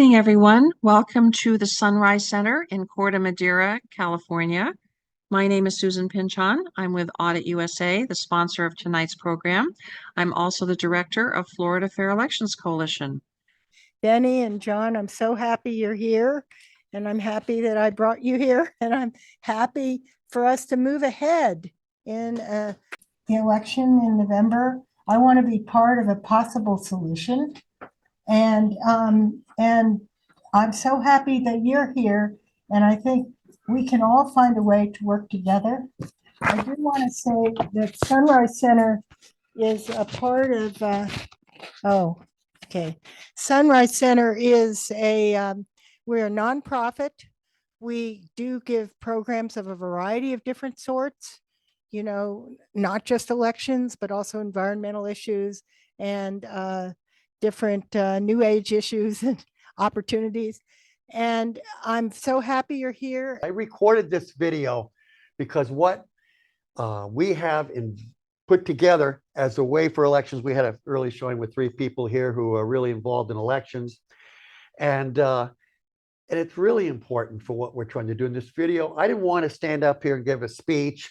evening, everyone. Welcome to the Sunrise Center in Corte Madera, California. My name is Susan Pynchon. I'm with Audit USA, the sponsor of tonight's program. I'm also the director of Florida Fair Elections Coalition. Bennie and John, I'm so happy you're here, and I'm happy that I brought you here, and I'm happy for us to move ahead in the election in November. I want to be part of a possible solution, and I'm so happy that you're here, and I think we can all find a way to work together. I do want to say that Sunrise Center is a part of Sunrise Center is we're a nonprofit. We do give programs of a variety of different sorts, not just elections, but also environmental issues and different new age issues and opportunities. And I'm so happy you're here. I recorded this video because what we have put together as a way for elections. We had an early showing with 3 people here who are really involved in elections. And it's really important for what we're trying to do in this video. I didn't want to stand up here and give a speech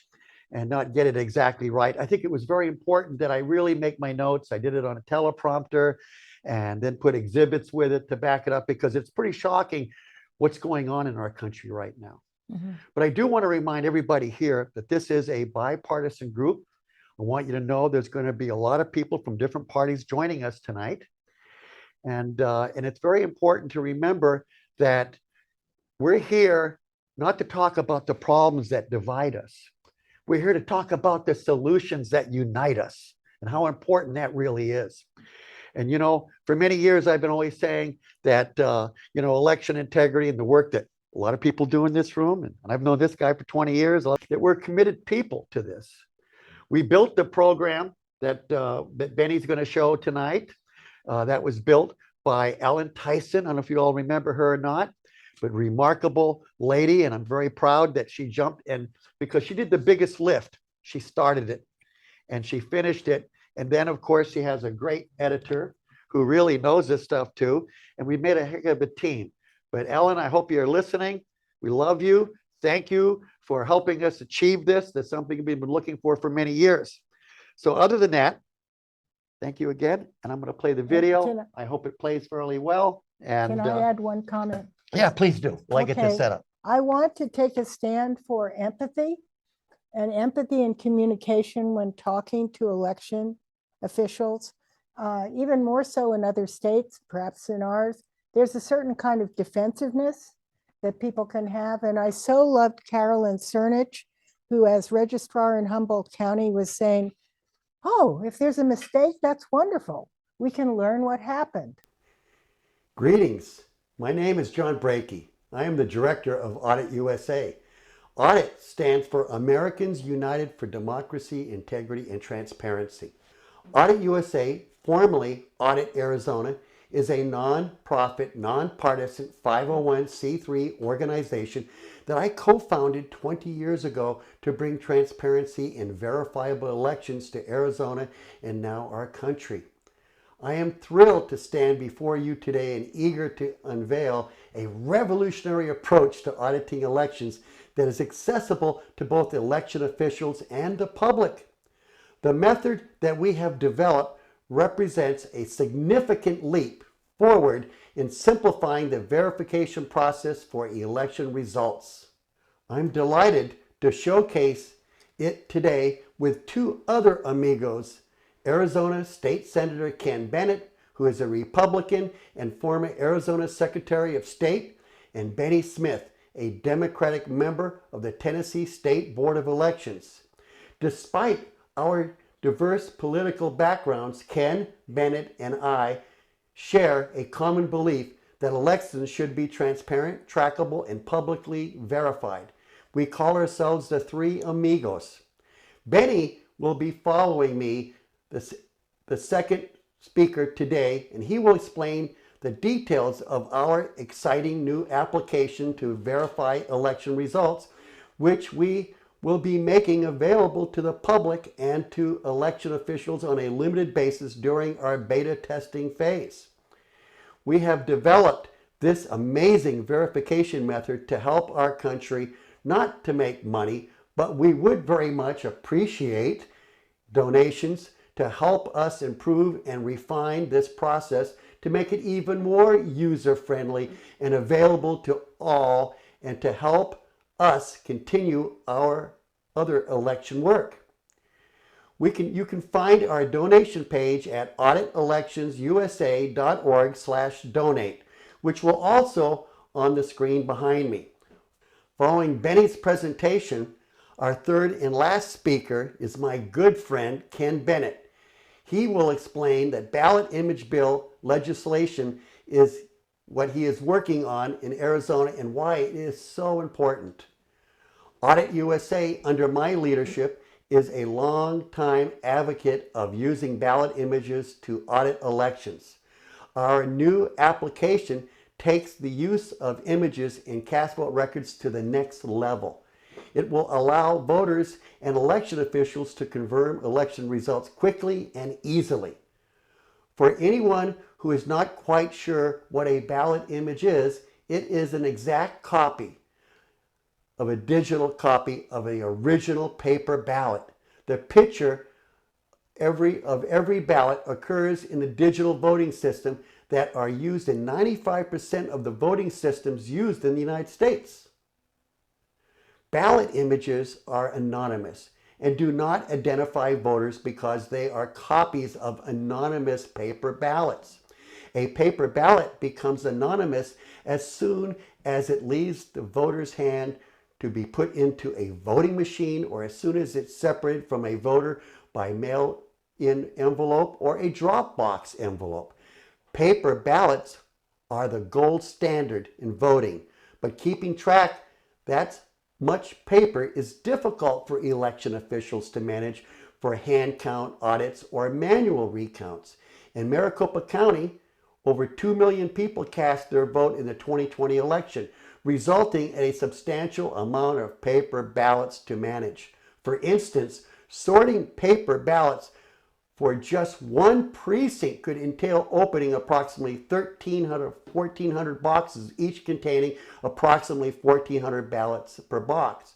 and not get it exactly right. I think it was very important that I really make my notes. I did it on a teleprompter and then put exhibits with it to back it up, because it's pretty shocking what's going on in our country right now. Mm-hmm. But I do want to remind everybody here that this is a bipartisan group. I want you to know there's going to be a lot of people from different parties joining us tonight. And it's very important to remember that we're here not to talk about the problems that divide us. We're here to talk about the solutions that unite us and how important that really is. And, for many years, I've been always saying that, election integrity and the work that a lot of people do in this room, and I've known this guy for 20 years, that we're committed people to this. We built the program that Bennie's going to show tonight. That was built by Ellen Tyson. I don't know if you all remember her or not, but remarkable lady. And I'm very proud that she jumped in, because she did the biggest lift. She started it and she finished it. And then, of course, she has a great editor who really knows this stuff too. And we made a heck of a team. But Ellen, I hope you're listening. We love you. Thank you for helping us achieve this. That's something we've been looking for many years. So other than that, thank you again. And I'm going to play the video. I hope it plays fairly well. And can I add one comment? Yeah, please do. Well, okay. I get this set up. I want to take a stand for empathy and communication when talking to election officials, even more so in other states, perhaps in ours. There's a certain kind of defensiveness that people can have. And I so loved Carolyn Cernich, who as registrar in Humboldt County was saying, oh, if there's a mistake, that's wonderful. We can learn what happened. Greetings. My name is John Brakey. I am the director of Audit USA. Audit stands for Americans United for Democracy, Integrity, and Transparency. Audit USA, formerly Audit Arizona, is a non-profit, nonpartisan 501c3 organization that I co-founded 20 years ago to bring transparency and verifiable elections to Arizona and now our country. I am thrilled to stand before you today and eager to unveil a revolutionary approach to auditing elections that is accessible to both election officials and the public. The method that we have developed represents a significant leap forward in simplifying the verification process for election results. I'm delighted to showcase it today with 2 other amigos, Arizona State Senator Ken Bennett, who is a Republican and former Arizona Secretary of State, and Bennie Smith, a Democratic member of the Tennessee State Board of Elections. Despite our diverse political backgrounds, Ken, Bennett, and I share a common belief that elections should be transparent, trackable, and publicly verified. We call ourselves the 3 amigos. Bennie will be following me, the second speaker today, and he will explain the details of our exciting new application to verify election results, which we will be making available to the public and to election officials on a limited basis during our beta testing phase. We have developed this amazing verification method to help our country, not to make money, but we would very much appreciate donations to help us improve and refine this process to make it even more user-friendly and available to all, and to help us continue our other election work. You can find our donation page at auditelectionsusa.org/donate, which will also on the screen behind me. Following Bennie's presentation, our third and last speaker is my good friend, Ken Bennett. He will explain that ballot image bill legislation is what he is working on in Arizona and why it is so important. Audit USA, under my leadership, is a long-time advocate of using ballot images to audit elections. Our new application takes the use of images in cast vote records to the next level. It will allow voters and election officials to confirm election results quickly and easily. For anyone who is not quite sure what a ballot image is, it is an exact copy of a digital copy of the original paper ballot. The picture of every ballot occurs in the digital voting system that are used in 95% of the voting systems used in the United States. Ballot images are anonymous and do not identify voters because they are copies of anonymous paper ballots. A paper ballot becomes anonymous as soon as it leaves the voter's hand to be put into a voting machine, or as soon as it's separated from a voter by mail-in envelope or a drop box envelope. Paper ballots are the gold standard in voting, but keeping track that much paper is difficult for election officials to manage for hand count audits or manual recounts. In Maricopa County, over 2 million people cast their vote in the 2020 election, resulting in a substantial amount of paper ballots to manage. For instance, sorting paper ballots for just one precinct could entail opening approximately 1,400 boxes, each containing approximately 1,400 ballots per box.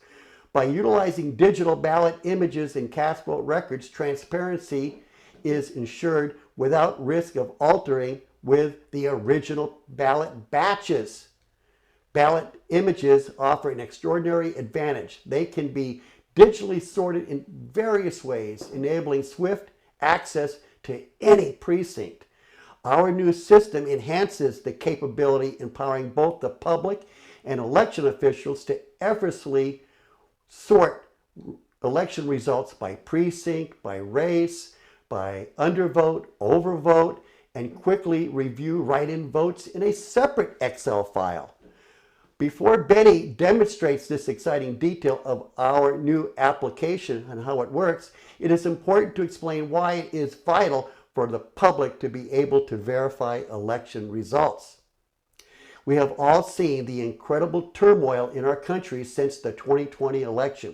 By utilizing digital ballot images and cast vote records, transparency is ensured without risk of altering with the original ballot batches. Ballot images offer an extraordinary advantage. They can be digitally sorted in various ways, enabling swift access to any precinct. Our new system enhances the capability, empowering both the public and election officials to effortlessly sort election results by precinct, by race, by undervote, overvote, and quickly review write-in votes in a separate Excel file. Before Bennie demonstrates this exciting detail of our new application and how it works, it is important to explain why it is vital for the public to be able to verify election results. We have all seen the incredible turmoil in our country since the 2020 election.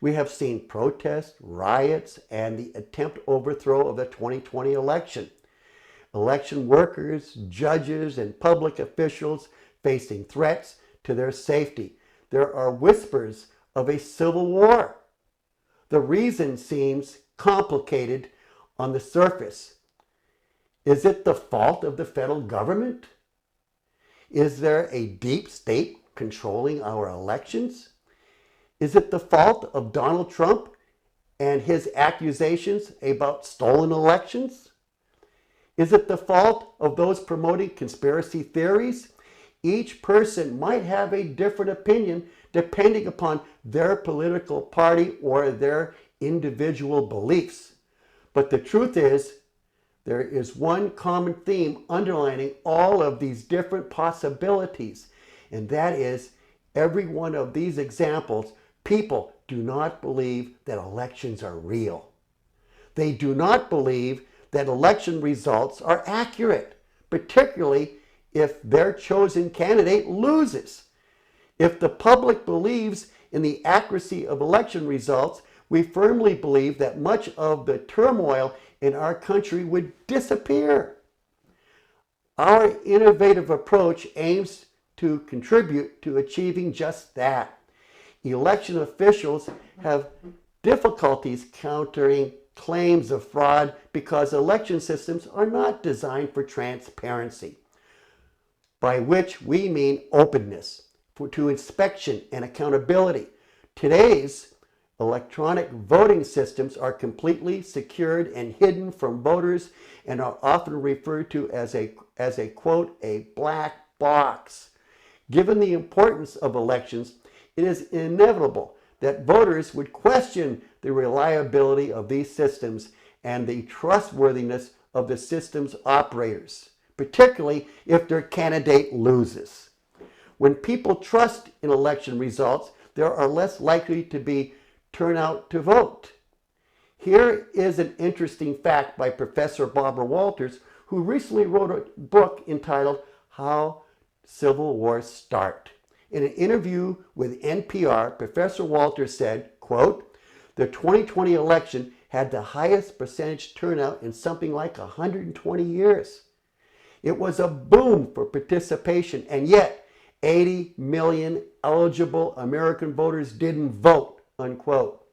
We have seen protests, riots, and the attempt overthrow of the 2020 election. Election workers, judges, and public officials facing threats to their safety. There are whispers of a civil war. The reason seems complicated on the surface. Is it the fault of the federal government? Is there a deep state controlling our elections? Is it the fault of Donald Trump and his accusations about stolen elections? Is it the fault of those promoting conspiracy theories? Each person might have a different opinion depending upon their political party or their individual beliefs. But the truth is, there is one common theme underlining all of these different possibilities, and that is every one of these examples, people do not believe that elections are real. They do not believe that election results are accurate, particularly if their chosen candidate loses. If the public believes in the accuracy of election results, we firmly believe that much of the turmoil in our country would disappear. Our innovative approach aims to contribute to achieving just that. Election officials have difficulties countering claims of fraud because election systems are not designed for transparency, by which we mean openness, to inspection and accountability. Today's electronic voting systems are completely secured and hidden from voters and are often referred to as a quote, a black box. Given the importance of elections, it is inevitable that voters would question the reliability of these systems and the trustworthiness of the system's operators, particularly if their candidate loses. When people trust in election results, there are less likely to be turnout to vote. Here is an interesting fact by Professor Barbara Walters, who recently wrote a book entitled How Civil Wars Start. In an interview with NPR, Professor Walters said, quote, "The 2020 election had the highest percentage turnout in something like 120 years. It was a boom for participation, and yet 80 million eligible American voters didn't vote," unquote.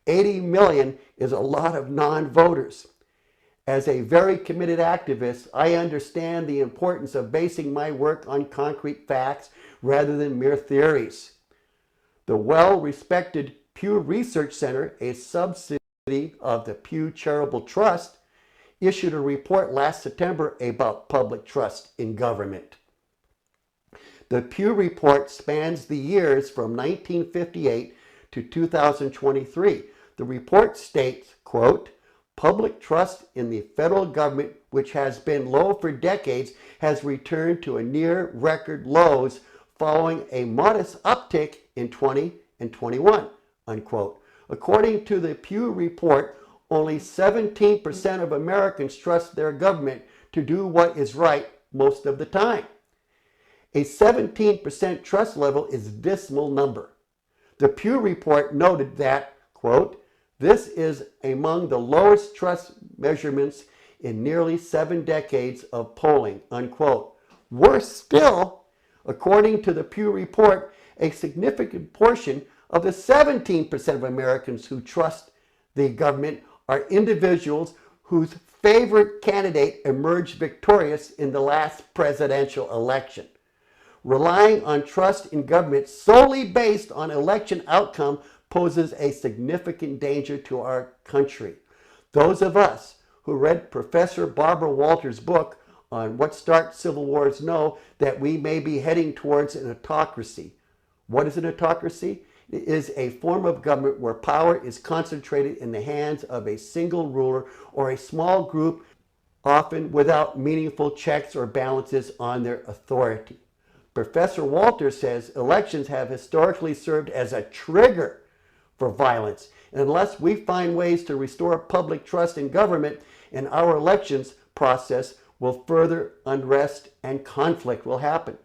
80 million is a lot of non-voters. As a very committed activist, I understand the importance of basing my work on concrete facts rather than mere theories. The well-respected Pew Research Center, a subsidiary of the Pew Charitable Trust, issued a report last September about public trust in government. The Pew report spans the years from 1958 to 2023. The report states, quote, "Public trust in the federal government, which has been low for decades, has returned to a near record lows following a modest uptick in 20 and 21, unquote. According to the Pew report, only 17% of Americans trust their government to do what is right most of the time. A 17% trust level is a dismal number. The Pew report noted that, quote, "This is among the lowest trust measurements in nearly 7 decades of polling," unquote. Worse still, according to the Pew report, a significant portion of the 17% of Americans who trust the government are individuals whose favorite candidate emerged victorious in the last presidential election. Relying on trust in government solely based on election outcome poses a significant danger to our country. Those of us who read Professor Barbara Walters' book on What Starts Civil Wars know that we may be heading towards an autocracy. What is an autocracy? It is a form of government where power is concentrated in the hands of a single ruler or a small group, often without meaningful checks or balances on their authority. Professor Walters says elections have historically served as a trigger for violence. And unless we find ways to restore public trust in government and our elections process, will further unrest and conflict will happen.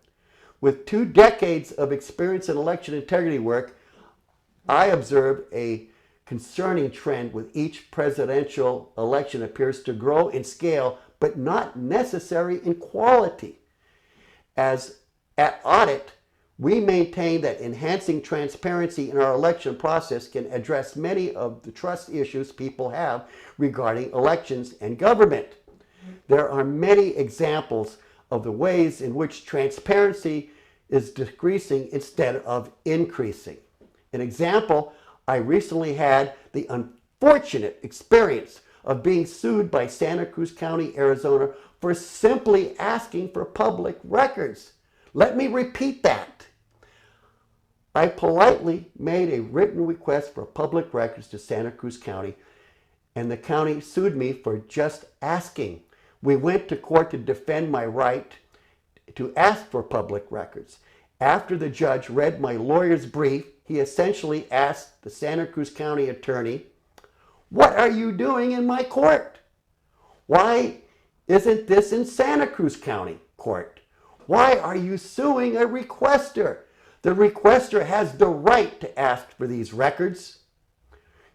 With 2 decades of experience in election integrity work, I observe a concerning trend with each presidential election appears to grow in scale, but not necessary in quality. As at AUDIT, we maintain that enhancing transparency in our election process can address many of the trust issues people have regarding elections and government. There are many examples of the ways in which transparency is decreasing instead of increasing. An example, I recently had the unfortunate experience of being sued by Santa Cruz County, Arizona for simply asking for public records. Let me repeat that. I politely made a written request for public records to Santa Cruz County, and the county sued me for just asking. We went to court to defend my right to ask for public records. After the judge read my lawyer's brief, he essentially asked the Santa Cruz County attorney, "What are you doing in my court? Why isn't this in Santa Cruz County court? Why are you suing a requester? The requester has the right to ask for these records.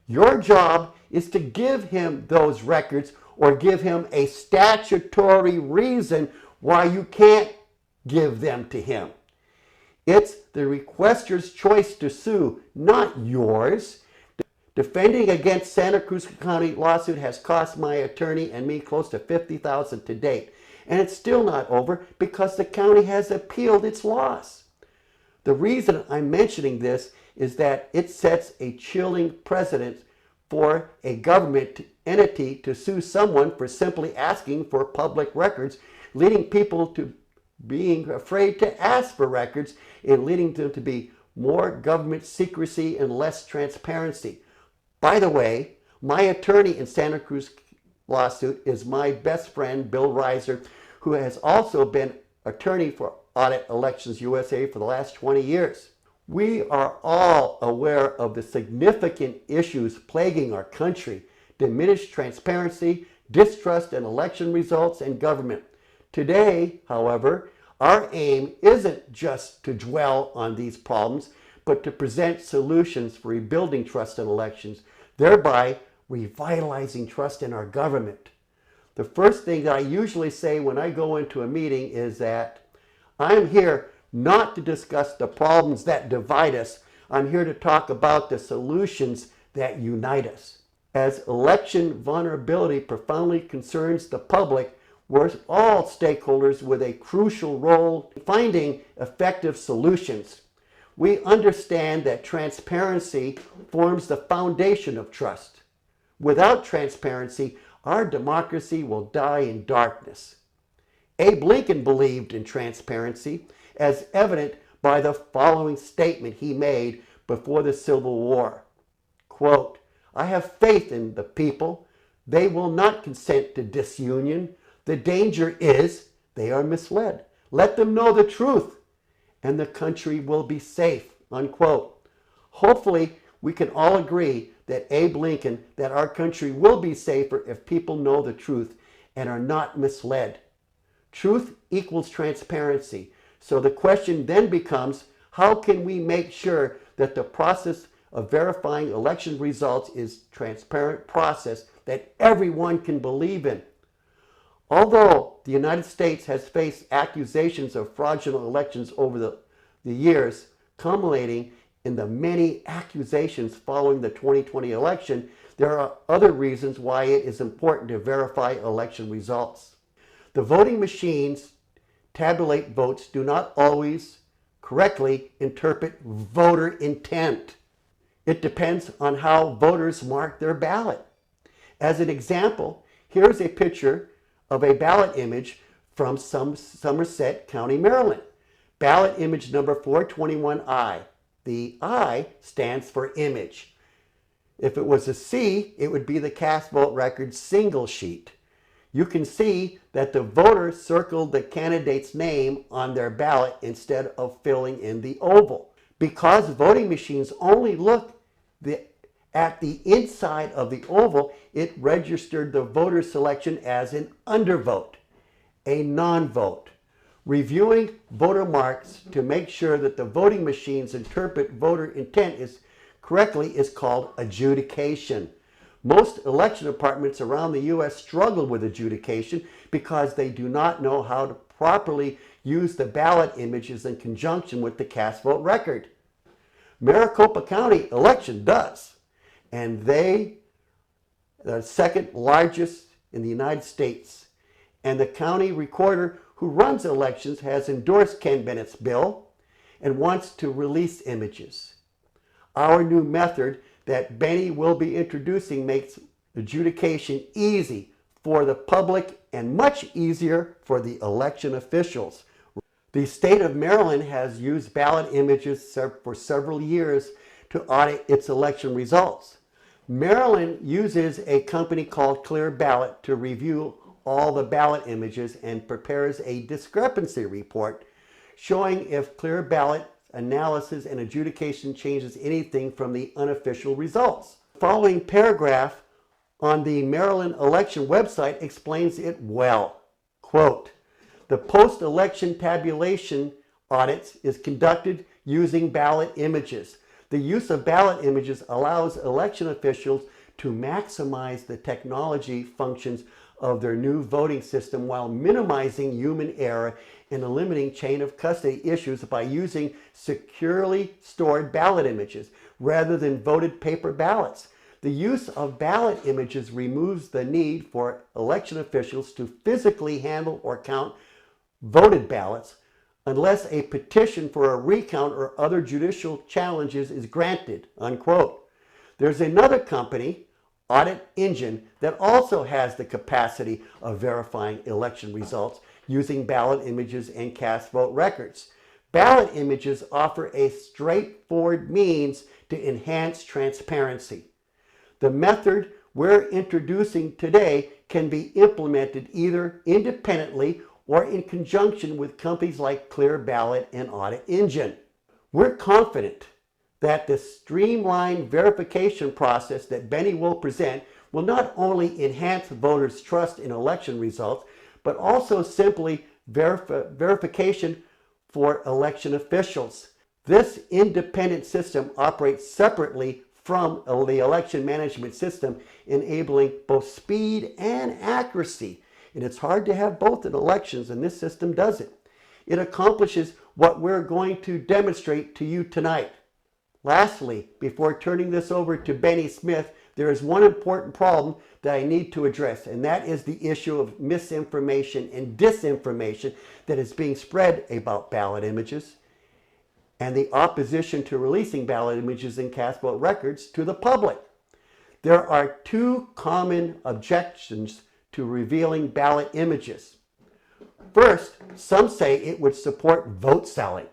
Your job is to give him those records or give him a statutory reason why you can't give them to him. It's the requester's choice to sue, not yours. Defending against Santa Cruz County lawsuit has cost my attorney and me close to $50,000 to date. And it's still not over because the county has appealed its loss. The reason I'm mentioning this is that it sets a chilling precedent for a government entity to sue someone for simply asking for public records, leading people to being afraid to ask for records and leading them to be more government secrecy and less transparency. By the way, my attorney in Santa Cruz lawsuit is my best friend, Bill Reiser, who has also been attorney for Audit Elections USA for the last 20 years. We are all aware of the significant issues plaguing our country: diminished transparency, distrust in election results and government. Today, however, our aim isn't just to dwell on these problems, but to present solutions for rebuilding trust in elections, thereby revitalizing trust in our government. The first thing that I usually say when I go into a meeting is that I'm here not to discuss the problems that divide us. I'm here to talk about the solutions that unite us. As election vulnerability profoundly concerns the public, we're all stakeholders with a crucial role in finding effective solutions. We understand that transparency forms the foundation of trust. Without transparency, our democracy will die in darkness. Abe Lincoln believed in transparency, as evident by the following statement he made before the Civil War. Quote, "I have faith in the people. They will not consent to disunion. The danger is they are misled. Let them know the truth, and the country will be safe." Unquote. Hopefully, we can all agree that Abe Lincoln, that our country will be safer if people know the truth and are not misled. Truth equals transparency. So the question then becomes, how can we make sure that the process of verifying election results is a transparent process that everyone can believe in? Although the United States has faced accusations of fraudulent elections over the years, culminating in the many accusations following the 2020 election, there are other reasons why it is important to verify election results. The voting machines tabulate votes do not always correctly interpret voter intent. It depends on how voters mark their ballot. As an example, here's a picture of a ballot image from Somerset County, Maryland. Ballot image number 421I. The I stands for image. If it was a C, it would be the cast vote record single sheet. You can see that the voter circled the candidate's name on their ballot instead of filling in the oval. Because voting machines only look at the inside of the oval, it registered the voter selection as an undervote, a non-vote. Reviewing voter marks to make sure that the voting machines interpret voter intent correctly is called adjudication. Most election departments around the U.S. struggle with adjudication because they do not know how to properly use the ballot images in conjunction with the cast vote record. Maricopa County election does, and they are the second largest in the United States. And the county recorder who runs elections has endorsed Ken Bennett's bill and wants to release images. Our new method that Bennie will be introducing makes adjudication easy for the public and much easier for the election officials. The state of Maryland has used ballot images for several years to audit its election results. Maryland uses a company called Clear Ballot to review all the ballot images and prepares a discrepancy report showing if Clear Ballot analysis and adjudication changes anything from the unofficial results. The following paragraph on the Maryland election website explains it well. Quote, "The post-election tabulation audits is conducted using ballot images. The use of ballot images allows election officials to maximize the technology functions of their new voting system while minimizing human error and eliminating chain of custody issues by using securely stored ballot images rather than voted paper ballots. The use of ballot images removes the need for election officials to physically handle or count voted ballots unless a petition for a recount or other judicial challenges is granted, unquote. There's another company, Audit Engine, that also has the capacity of verifying election results using ballot images and cast vote records. Ballot images offer a straightforward means to enhance transparency. The method we're introducing today can be implemented either independently or in conjunction with companies like Clear Ballot and Audit Engine. We're confident that the streamlined verification process that Bennie will present will not only enhance voters' trust in election results, but also simply verification for election officials. This independent system operates separately from the election management system, enabling both speed and accuracy. And it's hard to have both in elections, and this system does it. It accomplishes what we're going to demonstrate to you tonight. Lastly, before turning this over to Bennie Smith, there is one important problem that I need to address, and that is the issue of misinformation and disinformation that is being spread about ballot images and the opposition to releasing ballot images and cast vote records to the public. There are two common objections to revealing ballot images. First, some say it would support vote selling.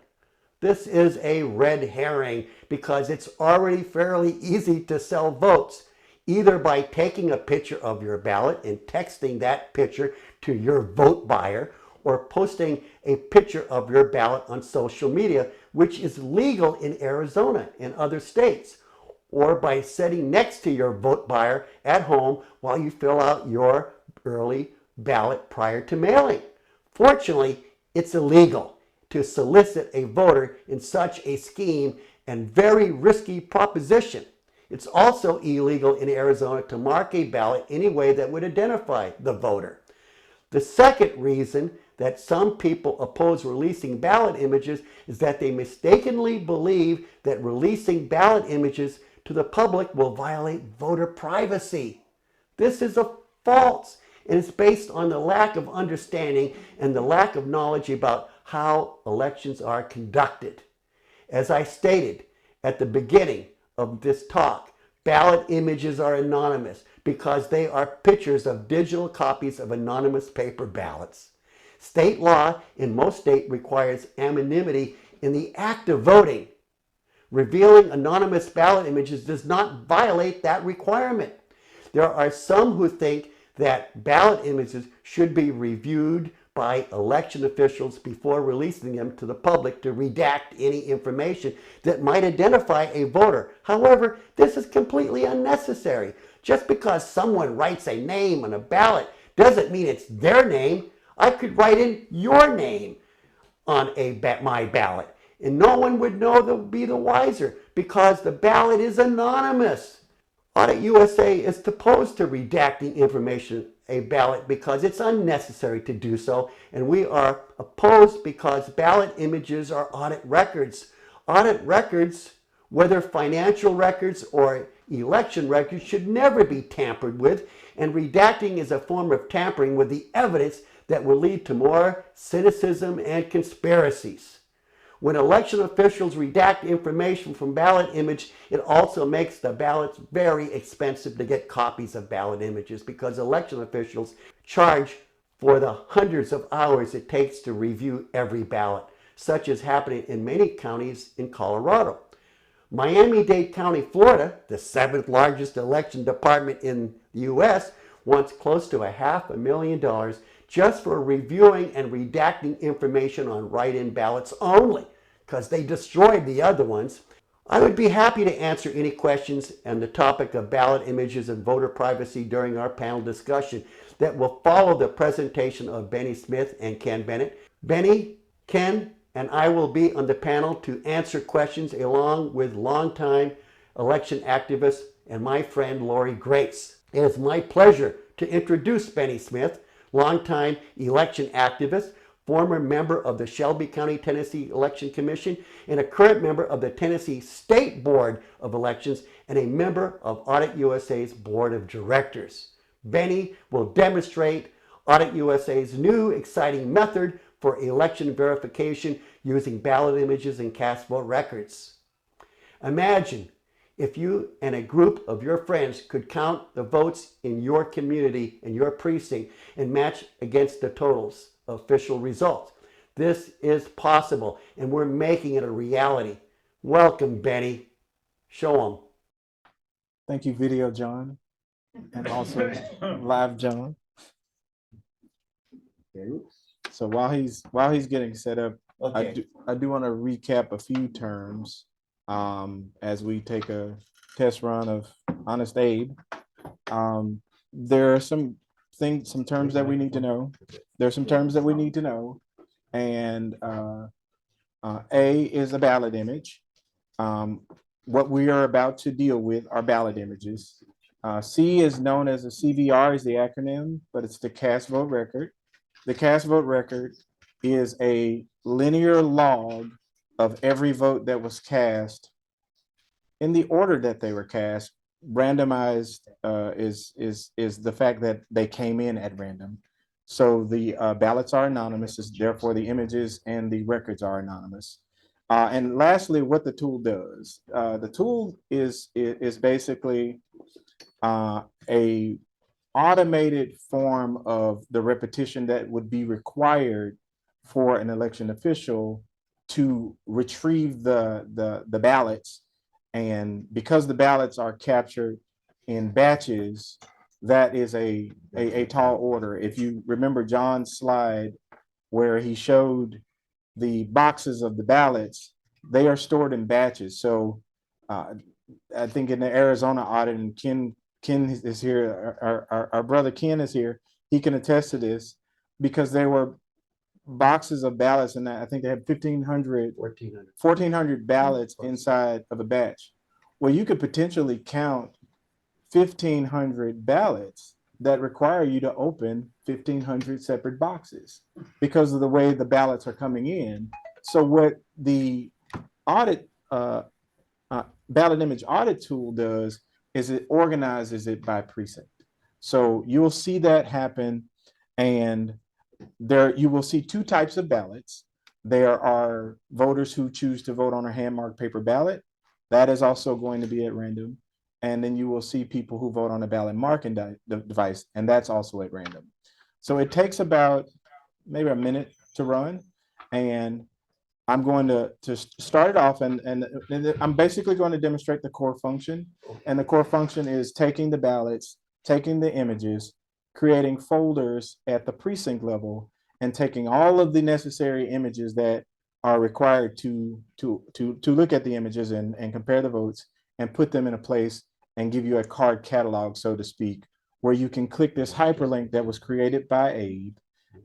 This is a red herring because it's already fairly easy to sell votes, either by taking a picture of your ballot and texting that picture to your vote buyer, or posting a picture of your ballot on social media, which is legal in Arizona and other states, or by sitting next to your vote buyer at home while you fill out your early ballot prior to mailing. Fortunately, it's illegal to solicit a voter in such a scheme and very risky proposition. It's also illegal in Arizona to mark a ballot any way that would identify the voter. The second reason that some people oppose releasing ballot images is that they mistakenly believe that releasing ballot images to the public will violate voter privacy. This is a false, and it's based on the lack of understanding and the lack of knowledge about how elections are conducted. As I stated at the beginning of this talk, ballot images are anonymous because they are pictures of digital copies of anonymous paper ballots. State law in most states requires anonymity in the act of voting. Revealing anonymous ballot images does not violate that requirement. There are some who think that ballot images should be reviewed by election officials before releasing them to the public to redact any information that might identify a voter. However, this is completely unnecessary. Just because someone writes a name on a ballot doesn't mean it's their name. I could write in your name on my ballot, and no one would know to be the wiser because the ballot is anonymous. Audit USA is opposed to redacting information a ballot because it's unnecessary to do so, and we are opposed because ballot images are audit records. Audit records, whether financial records or election records, should never be tampered with, and redacting is a form of tampering with the evidence that will lead to more cynicism and conspiracies. When election officials redact information from ballot image, it also makes the ballots very expensive to get copies of ballot images because election officials charge for the hundreds of hours it takes to review every ballot, such as happening in many counties in Colorado. Miami-Dade County, Florida, the 7th largest election department in the U.S., wants close to $500,000 just for reviewing and redacting information on write-in ballots only, because they destroyed the other ones. I would be happy to answer any questions on the topic of ballot images and voter privacy during our panel discussion that will follow the presentation of Bennie Smith and Ken Bennett. Bennie, Ken, and I will be on the panel to answer questions along with longtime election activist and my friend Lori Grace. It is my pleasure to introduce Bennie Smith, longtime election activist, former member of the Shelby County, Tennessee Election Commission, and a current member of the Tennessee State Board of Elections and a member of Audit USA's Board of Directors. Bennie will demonstrate Audit USA's new exciting method for election verification using ballot images and cast vote records. Imagine if you and a group of your friends could count the votes in your community, in your precinct, and match against the totals of official results. This is possible, and we're making it a reality. Welcome, Bennie. Show them. Thank you, Video John, and also Live John. So while he's getting set up, Okay. I do want to recap a few terms as we take a test run of Honest Abe. There are some terms that we need to know. And A is a ballot image. What we are about to deal with are ballot images. C is known as a CVR, is the acronym, but it's the cast vote record. The cast vote record is a linear log of every vote that was cast in the order that they were cast. Randomized is the fact that they came in at random. So the ballots are anonymous, therefore the images and the records are anonymous. And lastly, what the tool does. The tool is basically a automated form of the repetition that would be required for an election official to retrieve the ballots. And because the ballots are captured in batches, that is a tall order. If you remember John's slide where he showed the boxes of the ballots, they are stored in batches. So I think in the Arizona audit, and Ken is here, our brother Ken is here, he can attest to this, because there were boxes of ballots, and I think they had 1,400 ballots inside of a batch. Well, you could potentially count 1,500 ballots that require you to open 1,500 separate boxes because of the way the ballots are coming in. So what the audit ballot image audit tool does is it organizes it by precinct. So you'll see that happen, and there you will see two types of ballots. There are voters who choose to vote on a hand-marked paper ballot. That is also going to be at random. And then you will see people who vote on a ballot marking device, and that's also at random. So it takes about maybe a minute to run, and I'm going to start it off, and I'm basically going to demonstrate the core function. And the core function is taking the ballots, taking the images, creating folders at the precinct level, and taking all of the necessary images that are required to look at the images and compare the votes and put them in a place and give you a card catalog, so to speak, where you can click this hyperlink that was created by Abe,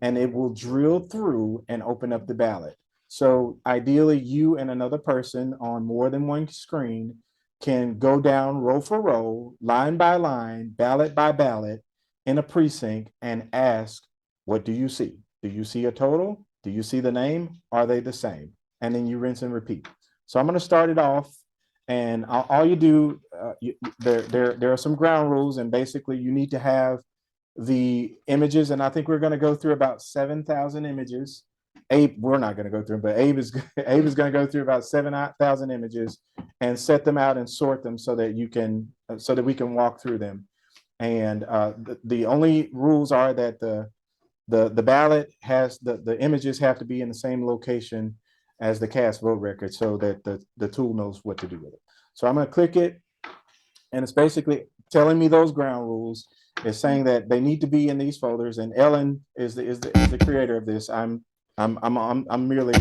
and it will drill through and open up the ballot. So ideally, you and another person on more than one screen can go down row for row, line by line, ballot by ballot in a precinct and ask, what do you see? Do you see a total? Do you see the name? Are they the same? And then you rinse and repeat. So I'm going to start it off, and all you do, there are some ground rules, and basically you need to have the images, and I think we're going to go through about 7,000 images. Abe, we're not going to go through, but Abe is going to go through about 7,000 images and set them out and sort them so that we can walk through them. And the only rules are that the ballot has the images have to be in the same location as the cast vote record so that the tool knows what to do with it. So I'm going to click it, and it's basically telling me those ground rules. It's saying that they need to be in these folders, and Ellen is the creator of this. I'm merely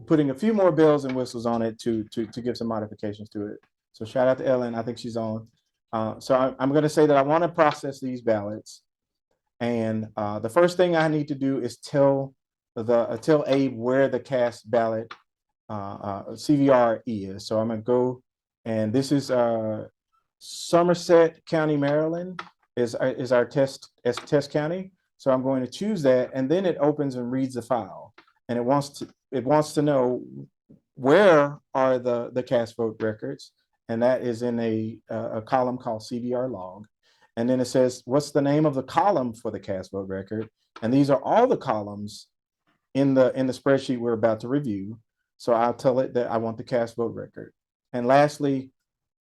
putting a few more bells and whistles on it to give some modifications to it. So shout out to Ellen. I think she's on. So I'm going to say that I want to process these ballots, and the first thing I need to do is tell Abe where the cast ballot CVR is. So I'm going to go, and this is Somerset County, Maryland. is our test county. So I'm going to choose that, and then it opens and reads the file, and it wants to know where are the cast vote records, and that is in a column called CVR log. And then it says, what's the name of the column for the cast vote record? And these are all the columns in the spreadsheet we're about to review. So I'll tell it that I want the cast vote record. And lastly,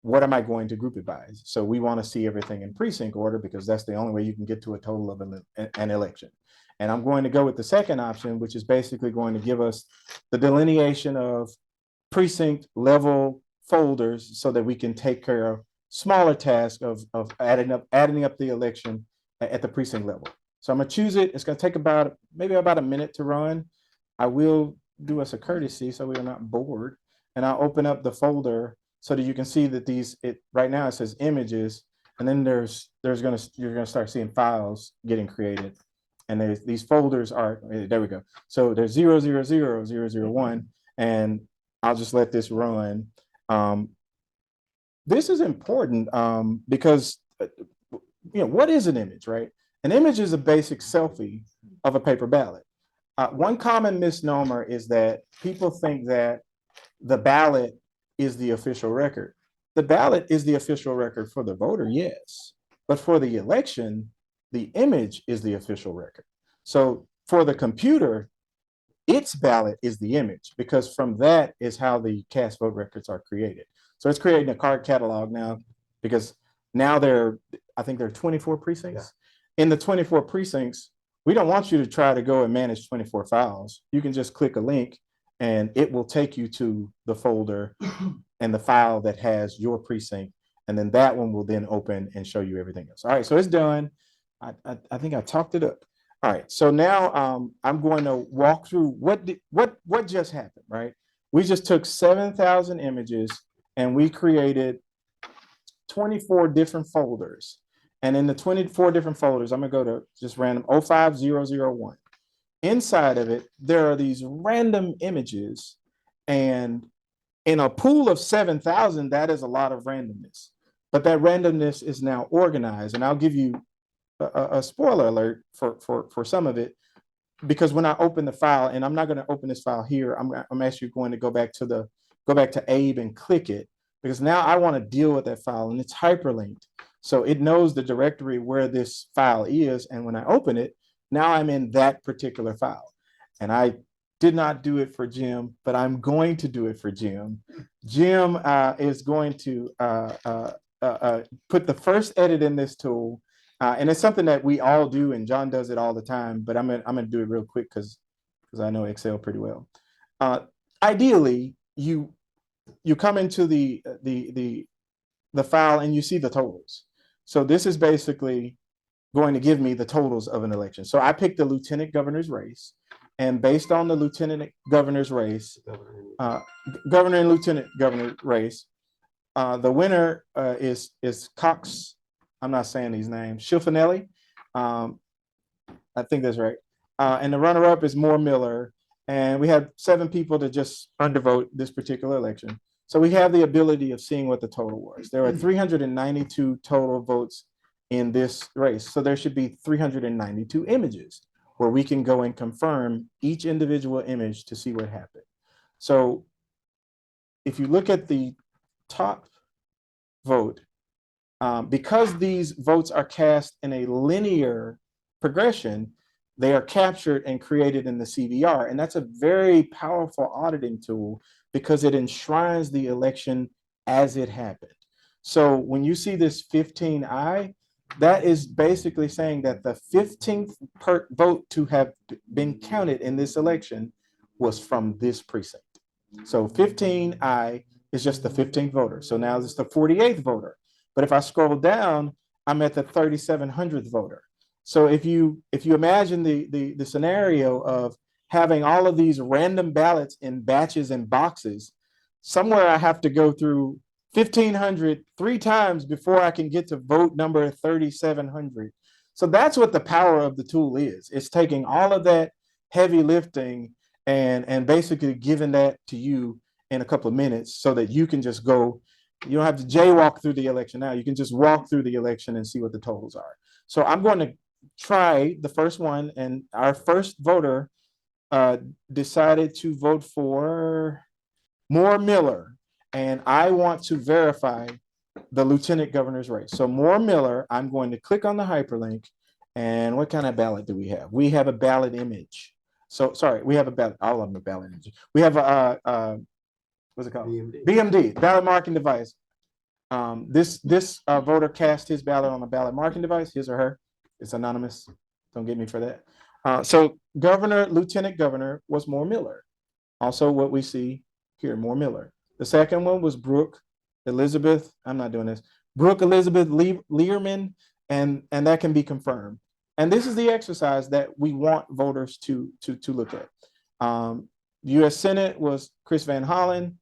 what am I going to group it by? So we want to see everything in precinct order, because that's the only way you can get to a total of an election. And I'm going to go with the second option, which is basically going to give us the delineation of precinct level folders so that we can take care of smaller tasks of adding up the election at the precinct level. So I'm gonna choose it. It's gonna take maybe about a minute to run. I will do us a courtesy so we are not bored. And I'll open up the folder so that you can see that right now it says images, and then you're gonna start seeing files getting created. And these folders are, there we go. So there's 0000001, and I'll just let this run. This is important because, what is an image, right? An image is a basic selfie of a paper ballot. One common misnomer is that people think that the ballot is the official record. The ballot is the official record for the voter, yes. But for the election, the image is the official record. So for the computer, its ballot is the image, because from that is how the cast vote records are created. So it's creating a card catalog now, because now I think there are 24 precincts. Yeah. In the 24 precincts, we don't want you to try to go and manage 24 files. You can just click a link and it will take you to the folder and the file that has your precinct. And then that one will then open and show you everything else. All right, so it's done. I think I talked it up. All right, so now I'm going to walk through what just happened, right? We just took 7,000 images and we created 24 different folders. And in the 24 different folders, I'm gonna go to just random 05001. Inside of it, there are these random images, and in a pool of 7,000, that is a lot of randomness. But that randomness is now organized, and I'll give you a spoiler alert for some of it, because when I open the file, and I'm not going to open this file here, I'm actually going to go back to Abe and click it, because now I want to deal with that file, and it's hyperlinked, so it knows the directory where this file is, and when I open it, now I'm in that particular file. And I did not do it for Jim, but I'm going to do it for Jim. Jim is going to put the first edit in this tool. And it's something that we all do, and John does it all the time, but I'm gonna do it real quick because I know Excel pretty well. Ideally, you come into the file and you see the totals. So this is basically going to give me the totals of an election. So I picked the lieutenant governor's race, and based on the lieutenant governor's race, governor and lieutenant governor race, the winner is Cox. I'm not saying these names. Schiffinelli, I think that's right. And the runner-up is Moore Miller. And we had 7 people to just undervote this particular election. So we have the ability of seeing what the total was. There were 392 total votes in this race. So there should be 392 images where we can go and confirm each individual image to see what happened. So if you look at the top vote, because these votes are cast in a linear progression, they are captured and created in the CVR. And that's a very powerful auditing tool because it enshrines the election as it happened. So when you see this 15I, that is basically saying that the 15th vote to have been counted in this election was from this precinct. So 15I is just the 15th voter. So now it's the 48th voter. But if I scroll down, I'm at the 3,700th voter. So if you imagine the scenario of having all of these random ballots in batches and boxes, somewhere I have to go through 1,500 3 times before I can get to vote number 3,700. So that's what the power of the tool is. It's taking all of that heavy lifting and basically giving that to you in a couple of minutes so that you can just go You don't have to jaywalk through the election now. You can just walk through the election and see what the totals are. So I'm going to try the first one, and our first voter decided to vote for Moore Miller, and I want to verify the lieutenant governor's race. So Moore Miller, I'm going to click on the hyperlink, and what kind of ballot do we have? We have a ballot image. So sorry, we have a ballot. All of them are ballot image. We have a what's it called? BMD, ballot marking device. This voter cast his ballot on a ballot marking device, his or her. It's anonymous. Don't get me for that. So governor, lieutenant governor was Moore Miller. Also what we see here, Moore Miller. The second one was Brooke Elizabeth. I'm not doing this. Brooke Elizabeth Learman, and that can be confirmed. And this is the exercise that we want voters to look at. U.S. Senate was Chris Van Hollen.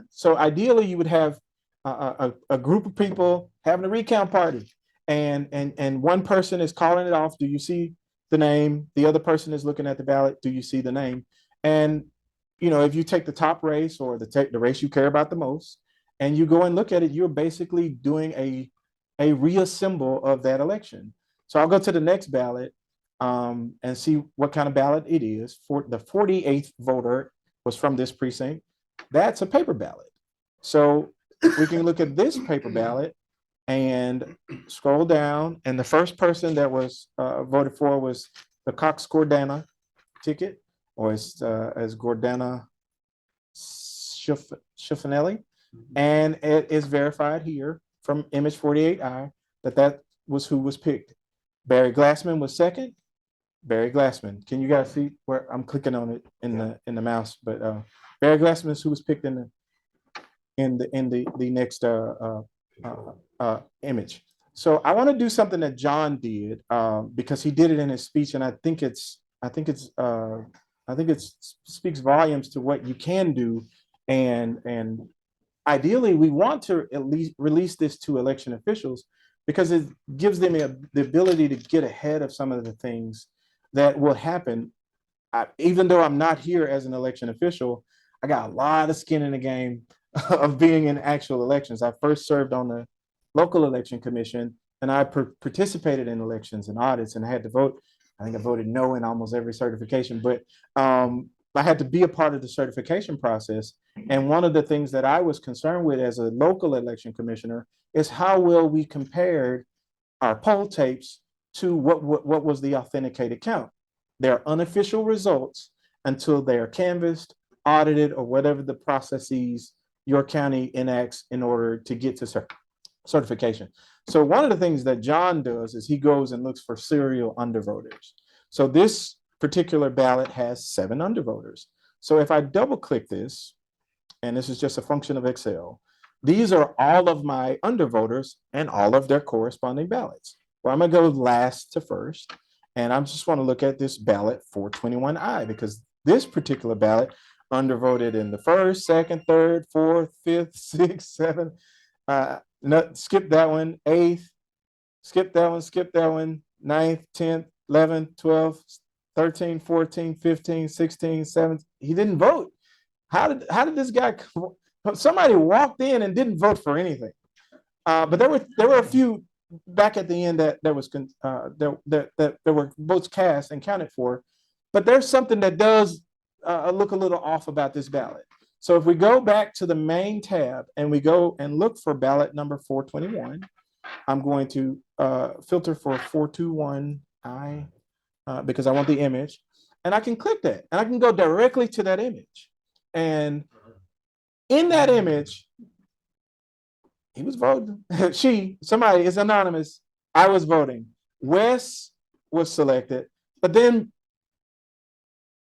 So ideally, you would have a group of people having a recount party, and one person is calling it off. Do you see the name? The other person is looking at the ballot. Do you see the name? And you know, if you take the top race or the race you care about the most, and you go and look at it, you're basically doing a reassemble of that election. So I'll go to the next ballot and see what kind of ballot it is. For the 48th voter was from this precinct. That's a paper ballot. So we can look at this paper ballot and scroll down. And the first person that was voted for was the Cox Gordana ticket, or as Gordana Schiffinelli. And it is verified here from Image 48i that was who was picked. Barry Glassman was second. Barry Glassman. Can you guys see where I'm clicking on it in the mouse? But Barry Glassman is who was picked in the next image. So I want to do something that John did because he did it in his speech, and I think it speaks volumes to what you can do, and ideally we want to at least release this to election officials because it gives them the ability to get ahead of some of the things that will happen. Even though I'm not here as an election official, I got a lot of skin in the game of being in actual elections. I first served on the local election commission, and I participated in elections and audits, and I had to vote. I think I voted no in almost every certification, but I had to be a part of the certification process. And one of the things that I was concerned with as a local election commissioner is how well we compared our poll tapes to what was the authenticated count. They're unofficial results until they are canvassed, audited, or whatever the processes your county enacts in order to get to certification. So one of the things that John does is he goes and looks for serial undervoters. So this particular ballot has 7 undervoters. So if I double click this, and this is just a function of Excel, these are all of my undervoters and all of their corresponding ballots. Well, I'm gonna go last to first, and I just want to look at this ballot 421I because this particular ballot undervoted in the first, second, third, fourth, fifth, sixth, seventh. Skip that one. 8th, skip that one. 9th, 10th, 11th, 12th, 13th, 14th, 15th, 16th, 17th. He didn't vote. How did this guy? Somebody walked in and didn't vote for anything. But there were a few back at the end that there were votes cast and counted for. But there's something that does look a little off about this ballot. So if we go back to the main tab and we go and look for ballot number 421, I'm going to filter for 421I because I want the image, and I can click that and I can go directly to that image. And in that image, he was voting. Somebody is anonymous. I was voting. Wes was selected, but then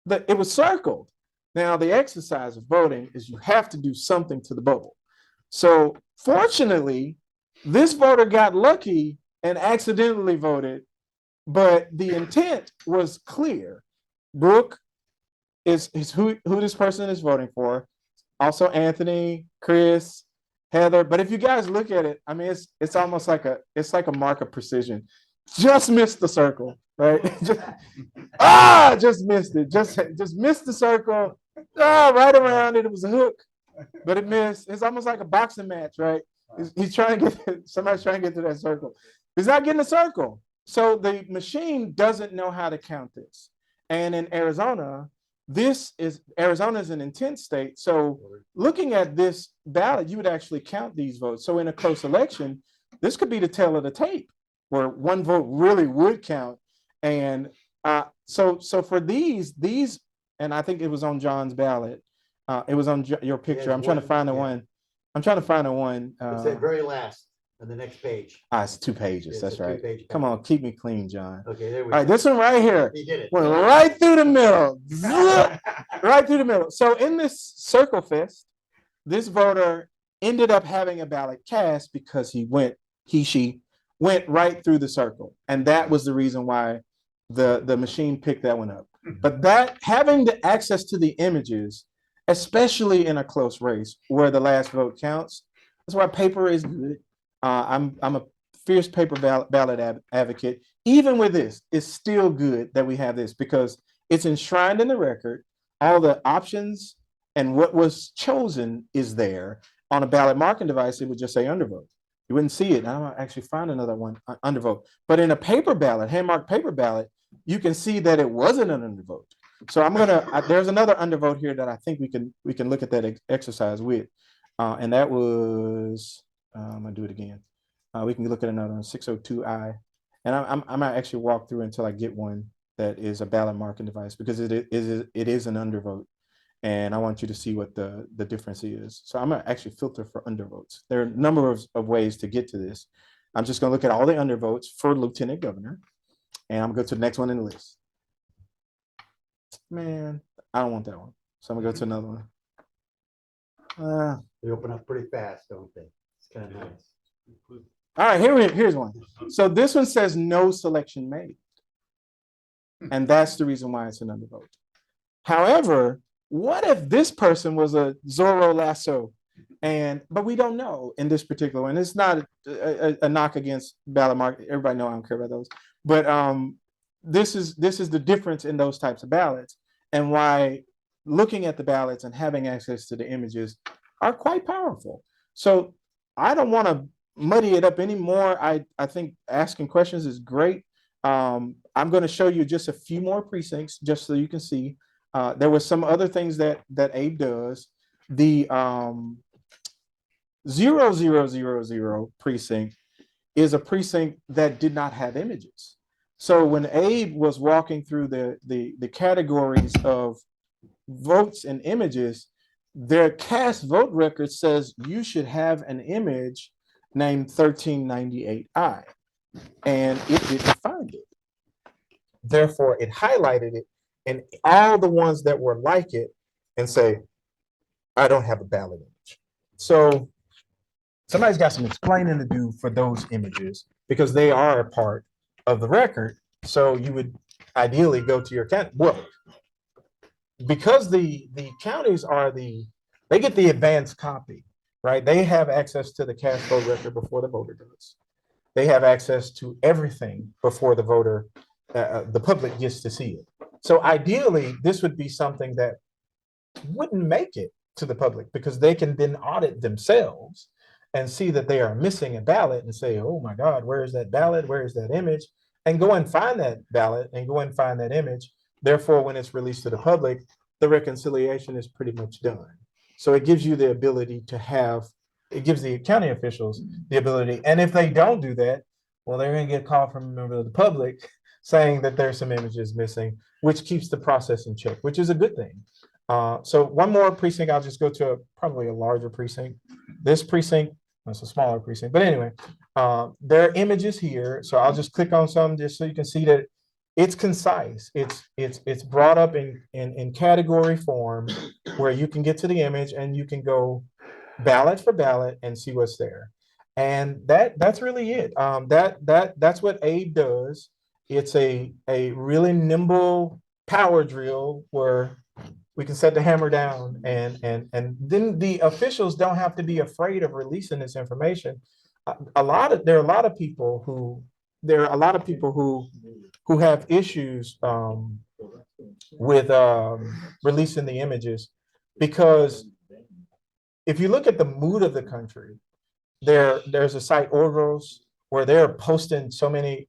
it was circled. Now, the exercise of voting is you have to do something to the bubble. So fortunately, this voter got lucky and accidentally voted, but the intent was clear. Brooke is who this person is voting for. Also Anthony, Chris, Heather. But if you guys look at it, I mean, it's almost like a mark of precision. Just missed the circle, right? just missed it. Just missed the circle. Right around it. It was a hook. but it missed. It's almost like a boxing match, right? He's trying to get, somebody's trying to get to that circle. He's not getting a circle. So the machine doesn't know how to count this. And in Arizona, Arizona is an intent state. So looking at this ballot, you would actually count these votes. So in a close election, this could be the tail of the tape where one vote really would count. And so for these, and I think it was on John's ballot. It was on your picture. I'm trying to find the one. I'm trying to find the one. It's the very last on the next page. It's 2 pages. It's That's a right. 2-page Come on, keep me clean, John. Okay, there we All right, go. this one right here. He did it. Went right through the middle. Zip, right through the middle. So in this circle fest, this voter ended up having a ballot cast because she went right through the circle. And that was the reason why the machine picked that one up. But that having the access to the images, especially in a close race where the last vote counts, that's why paper is good. I'm a fierce paper ballot advocate. Even with this, it's still good that we have this because it's enshrined in the record. All the options and what was chosen is there. On a ballot marking device, it would just say undervote. You wouldn't see it. I'm gonna actually find another one, undervote. But in a paper ballot, hand-marked paper ballot, you can see that it wasn't an undervote. So there's another undervote here that I think we can look at that exercise with. And that was, I'm gonna do it again. We can look at another one, 602I. And I might actually walk through until I get one that is a ballot marking device because it is an undervote. And I want you to see what the difference is. So I'm gonna actually filter for undervotes. There are a number of ways to get to this. I'm just gonna look at all the undervotes for lieutenant governor. And I'm gonna go to the next one in the list. Man, I don't want that one. So I'm gonna go to another one. They open up pretty fast, don't they? It's kind of nice. All right, here's one. So this one says no selection made. And that's the reason why it's an undervote. However, what if this person was a Zorro Lasso? But we don't know in this particular one. It's not a knock against ballot mark. Everybody know I don't care about those. But this is the difference in those types of ballots and why looking at the ballots and having access to the images are quite powerful. So I don't want to muddy it up anymore. I think asking questions is great. I'm going to show you just a few more precincts just so you can see. There were some other things that Abe does. The 0000 precinct is a precinct that did not have images. So when Abe was walking through the categories of votes and images, their cast vote record says you should have an image named 1398I, and it didn't find it. Therefore, it highlighted it and all the ones that were like it and say, I don't have a ballot image. So somebody's got some explaining to do for those images because they are a part of the record. So you would ideally go to your county. Well, because the counties they get the advanced copy, right? They have access to the cast vote record before the voter does. They have access to everything before the voter, the public gets to see it. So ideally, this would be something that wouldn't make it to the public because they can then audit themselves and see that they are missing a ballot and say, oh my God, where is that ballot? Where is that image? And go and find that ballot and go and find that image. Therefore, when it's released to the public, the reconciliation is pretty much done. So it gives you the ability it gives the county officials the ability. And if they don't do that, well, they're going to get a call from a member of the public saying that there's some images missing, which keeps the process in check, which is a good thing. So one more precinct, I'll just go to probably a larger precinct. This precinct, that's a smaller precinct, but anyway, there are images here. So I'll just click on some just so you can see that it's concise. It's brought up in category form where you can get to the image and you can go ballot for ballot and see what's there. And that's really it. That's what Abe does. It's a really nimble power drill where we can set the hammer down and then the officials don't have to be afraid of releasing this information. There are a lot of people who have issues with releasing the images because if you look at the mood of the country, there's a site overvotes where they're posting so many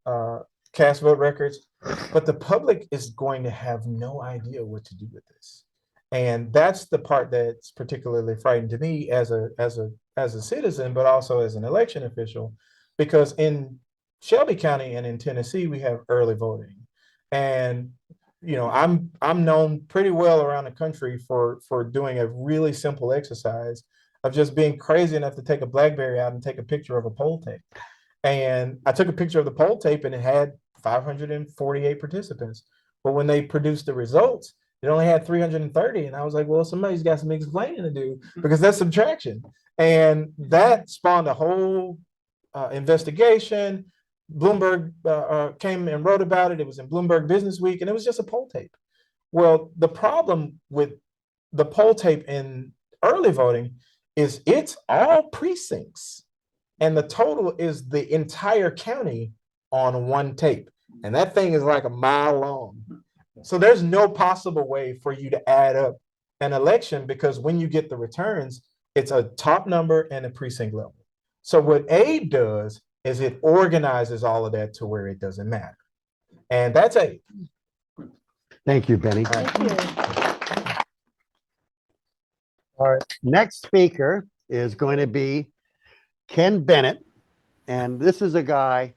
cast vote records, but the public is going to have no idea what to do with this. And that's the part that's particularly frightening to me as a citizen, but also as an election official, because in Shelby County and in Tennessee, we have early voting. And I'm known pretty well around the country for doing a really simple exercise of just being crazy enough to take a BlackBerry out and take a picture of a poll tape. And I took a picture of the poll tape and it had 548 participants. But when they produced the results, it only had 330. And I was like, well, somebody's got some explaining to do because that's subtraction. And that spawned a whole investigation. Bloomberg came and wrote about it. It was in Bloomberg Business Week, and it was just a poll tape. Well, the problem with the poll tape in early voting is it's all precincts, and the total is the entire county on one tape. And that thing is like a mile long. So there's no possible way for you to add up an election, because when you get the returns, it's a top number and a precinct level. So what AID does is it organizes all of that to where it doesn't matter. And that's AID. Thank you, Benny. Thank you. Our next speaker is going to be Ken Bennett. And this is a guy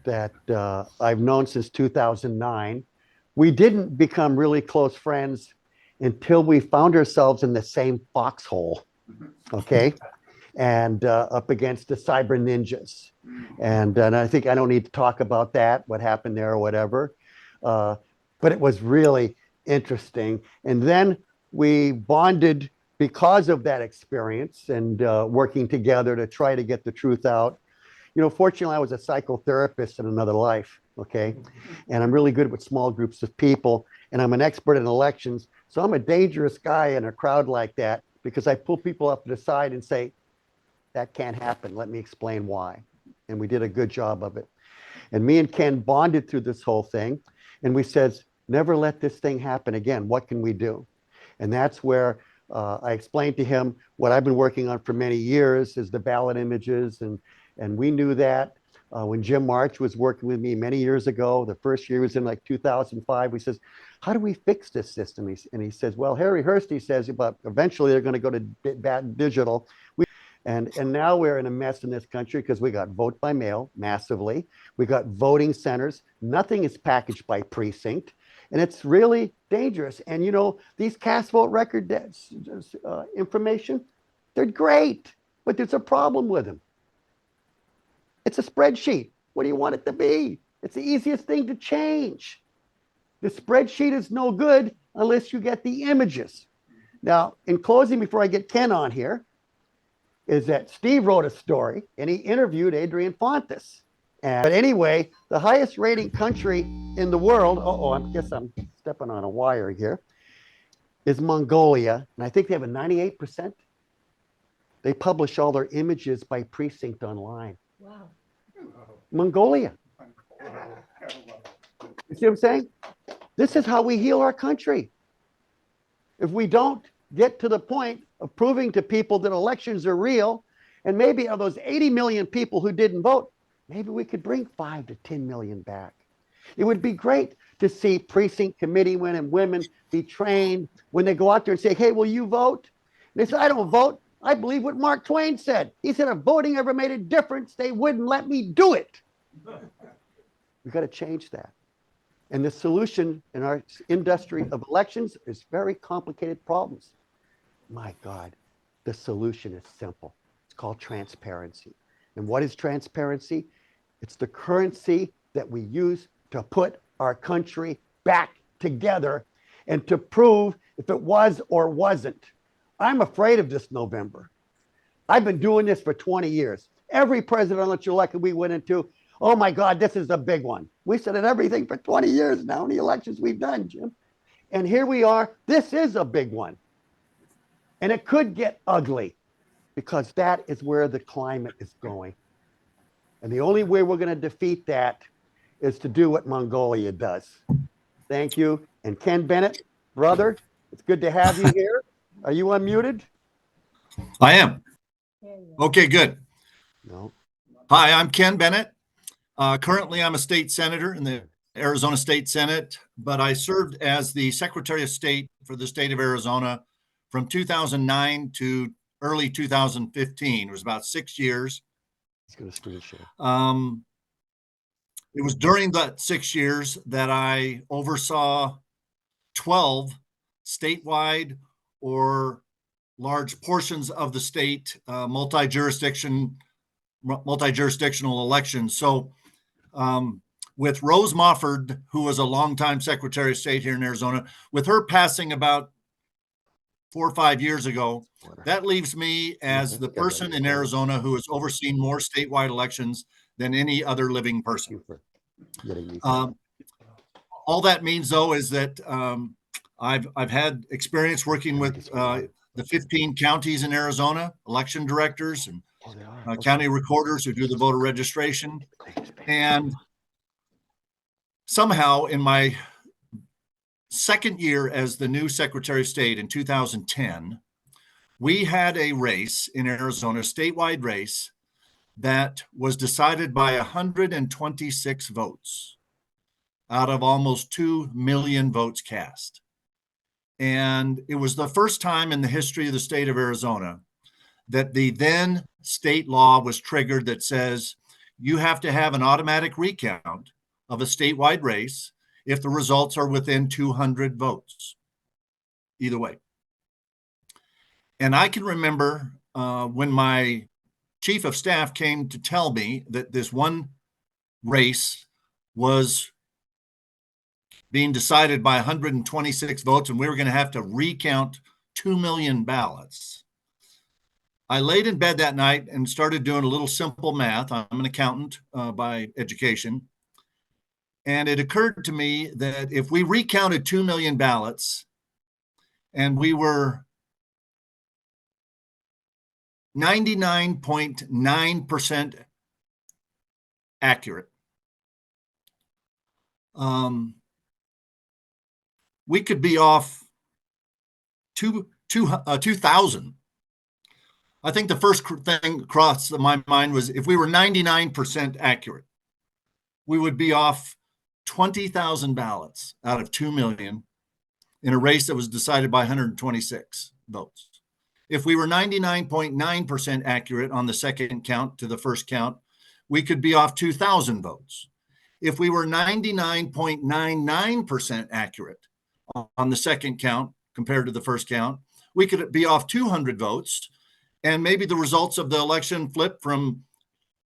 that I've known since 2009. We didn't become really close friends until we found ourselves in the same foxhole, okay? And up against the cyber ninjas. And I think I don't need to talk about that, what happened there or whatever. But it was really interesting. And then we bonded because of that experience and working together to try to get the truth out. You know, fortunately, I was a psychotherapist in another life, okay? And I'm really good with small groups of people, and I'm an expert in elections. So I'm a dangerous guy in a crowd like that because I pull people up to the side and say, that can't happen. Let me explain why. And we did a good job of it. And me and Ken bonded through this whole thing. And we said, never let this thing happen again. What can we do? And that's where I explained to him what I've been working on for many years is the ballot images. And we knew that when Jim March was working with me many years ago, the first year was in like 2005, we says, how do we fix this system? And he says, well, Harry Hurst, he says, but eventually they're going to go to digital. And now we're in a mess in this country because we got vote by mail massively. We got voting centers. Nothing is packaged by precinct. And it's really dangerous. And, you know, these cast vote record information, they're great, but there's a problem with them. It's a spreadsheet. What do you want it to be? It's the easiest thing to change. The spreadsheet is no good unless you get the images. Now, in closing, before I get Ken on here, is that Steve wrote a story and he interviewed Adrian Fontes. But anyway, the highest rating country in the world, I guess I'm stepping on a wire here, is Mongolia. And I think they have a 98%. They publish all their images by precinct online. Wow. Mongolia. You see what I'm saying? This is how we heal our country. If we don't get to the point of proving to people that elections are real, and maybe of those 80 million people who didn't vote, maybe we could bring 5 to 10 million back. It would be great to see precinct committee men and women be trained when they go out there and say, hey, will you vote? And they say, I don't vote. I believe what Mark Twain said. He said, if voting ever made a difference, they wouldn't let me do it. We've got to change that. And the solution in our industry of elections is very complicated problems. My God, the solution is simple. It's called transparency. And what is transparency? It's the currency that we use to put our country back together and to prove if it was or wasn't. I'm afraid of this November. I've been doing this for 20 years. Every presidential election we went into, oh my God, this is a big one. We said it everything for 20 years now in the elections we've done, Jim. And here we are. This is a big one. And it could get ugly because that is where the climate is going. And the only way we're going to defeat that is to do what Mongolia does. Thank you. And Ken Bennett, brother, it's good to have you here. Are you unmuted? I am. Okay, good. No. Hi, I'm Ken Bennett. Currently, I'm a state senator in the Arizona State Senate, but I served as the Secretary of State for the state of Arizona from 2009 to early 2015. It was about 6 years. He's going to screen share. It was during that 6 years that I oversaw 12 statewide or large portions of the state multi-jurisdictional elections. So with Rose Mofford, who was a longtime Secretary of State here in Arizona, with her passing about 4 or 5 years ago, that leaves me as the person in Arizona who has overseen more statewide elections than any other living person. All that means, though, is that I've had experience working with the 15 counties in Arizona, election directors and county recorders who do the voter registration. And somehow in my second year as the new Secretary of State in 2010, we had a race in Arizona, a statewide race, that was decided by 126 votes out of almost 2 million votes cast. And it was the first time in the history of the state of Arizona that the then state law was triggered that says you have to have an automatic recount of a statewide race if the results are within 200 votes, either way. And I can remember when my chief of staff came to tell me that this one race was being decided by 126 votes and we were going to have to recount 2 million ballots. I laid in bed that night and started doing a little simple math. I'm an accountant by education. And it occurred to me that if we recounted 2 million ballots and we were 99.9% accurate, we could be off 2,000. I think the first thing across my mind was if we were 99% accurate, we would be off 20,000 ballots out of 2 million in a race that was decided by 126 votes. If we were 99.9% accurate on the second count to the first count, we could be off 2,000 votes. If we were 99.99% accurate on the second count compared to the first count, we could be off 200 votes. And maybe the results of the election flip from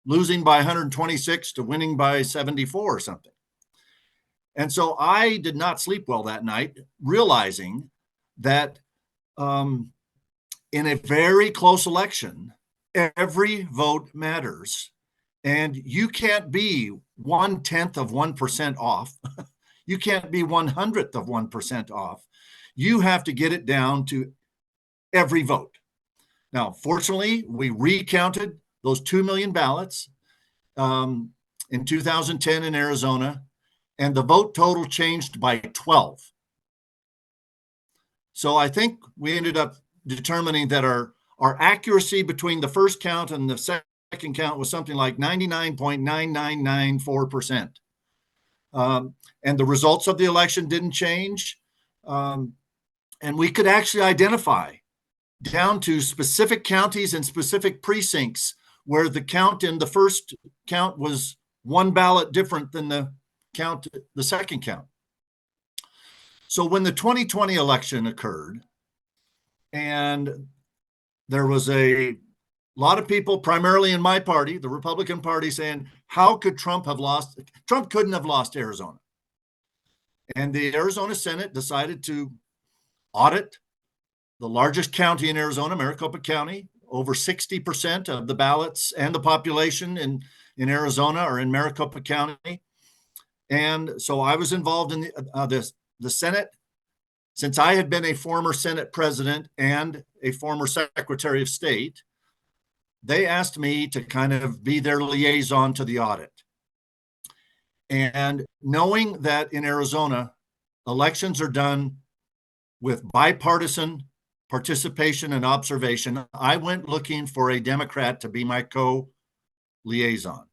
losing by 126 to winning by 74 or something. And so I did not sleep well that night, realizing that in a very close election, every vote matters. And you can't be 1/10 of 1% off. You can't be 1/100th of 1% off. You have to get it down to every vote. Now, fortunately, we recounted those 2 million ballots in 2010 in Arizona, and the vote total changed by 12. So I think we ended up determining that our accuracy between the first count and the second count was something like 99.9994%. And the results of the election didn't change. And we could actually identify down to specific counties and specific precincts where the count in the first count was one ballot different than the second count. So when the 2020 election occurred, and there was a lot of people, primarily in my party, the Republican Party, saying, how could Trump have lost? Trump couldn't have lost Arizona. And the Arizona Senate decided to audit the largest county in Arizona, Maricopa County. Over 60% of the ballots and the population in Arizona are in Maricopa County. And so I was involved in the Senate. Since I had been a former Senate president and a former Secretary of State, they asked me to kind of be their liaison to the audit. And knowing that in Arizona, elections are done with bipartisan participation and observation, I went looking for a Democrat to be my co-liaison.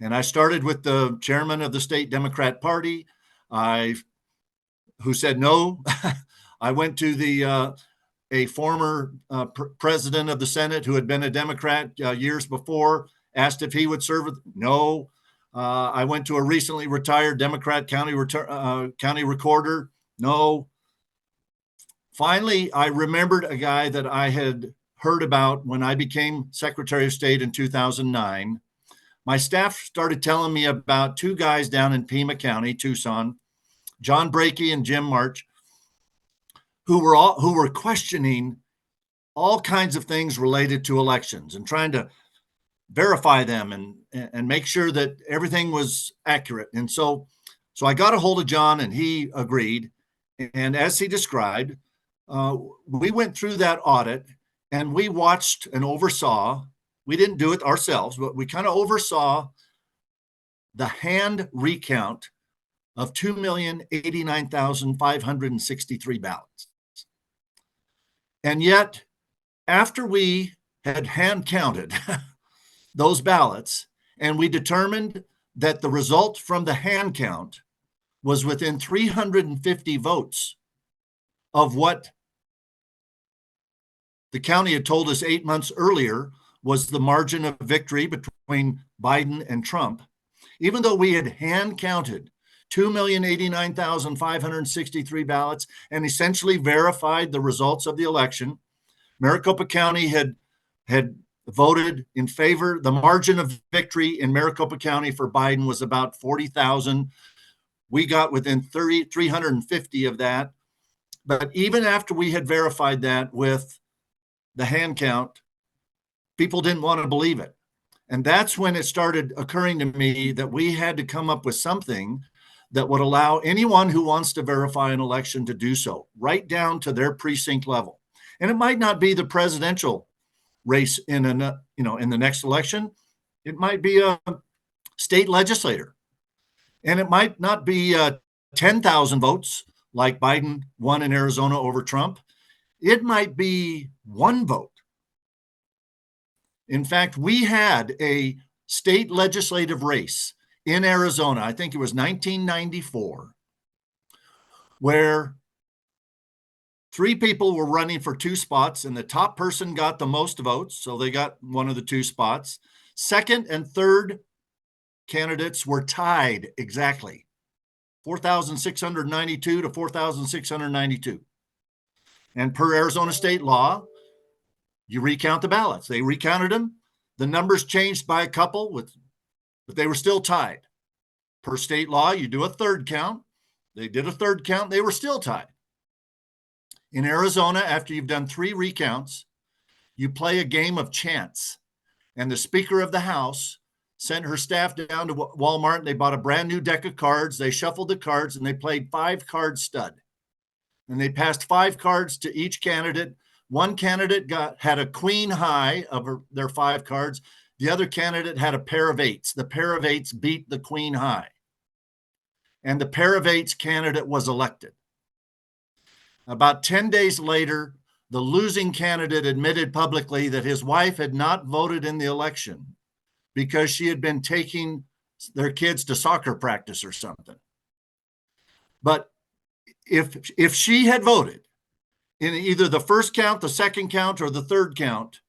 And I started with the chairman of the state Democrat Party, who said no. I went to a former president of the Senate who had been a Democrat years before, asked if he would serve. No. I went to a recently retired Democrat county recorder. No. Finally, I remembered a guy that I had heard about when I became Secretary of State in 2009. My staff started telling me about two guys down in Pima County, Tucson, John Brakey and Jim March, who were questioning all kinds of things related to elections and trying to verify them and make sure that everything was accurate. And so I got a hold of John, and he agreed. And as he described, we went through that audit, and we watched and oversaw. We didn't do it ourselves, but we kind of oversaw the hand recount of 2,089,563 ballots. And yet, after we had hand counted those ballots, and we determined that the result from the hand count was within 350 votes of what the county had told us 8 months earlier was the margin of victory between Biden and Trump, even though we had hand counted 2,089,563 ballots and essentially verified the results of the election. Maricopa County had voted in favor. The margin of victory in Maricopa County for Biden was about 40,000. We got within 350 of that. But even after we had verified that with the hand count, people didn't want to believe it. And that's when it started occurring to me that we had to come up with something that would allow anyone who wants to verify an election to do so, right down to their precinct level. And it might not be the presidential race in the next election. It might be a state legislator. And it might not be 10,000 votes like Biden won in Arizona over Trump. It might be one vote. In fact, we had a state legislative race in Arizona, I think it was 1994, where 3 people were running for 2 spots, and the top person got the most votes, so they got one of the 2 spots. Second and third candidates were tied exactly, 4,692 to 4,692. And per Arizona state law, you recount the ballots. They recounted them. The numbers changed by a couple, but they were still tied. Per state law, you do a third count. They did a third count. They were still tied. In Arizona, after you've done 3 recounts, you play a game of chance. And the Speaker of the House sent her staff down to Walmart, and they bought a brand new deck of cards. They shuffled the cards, and they played 5-card stud. And they passed 5 cards to each candidate. One candidate had a queen high of their 5 cards. The other candidate had a pair of 8s. The pair of 8s beat the queen high. And the pair of 8s candidate was elected. About 10 days later, the losing candidate admitted publicly that his wife had not voted in the election because she had been taking their kids to soccer practice or something. But if she had voted in either the first count, the second count, or the third count,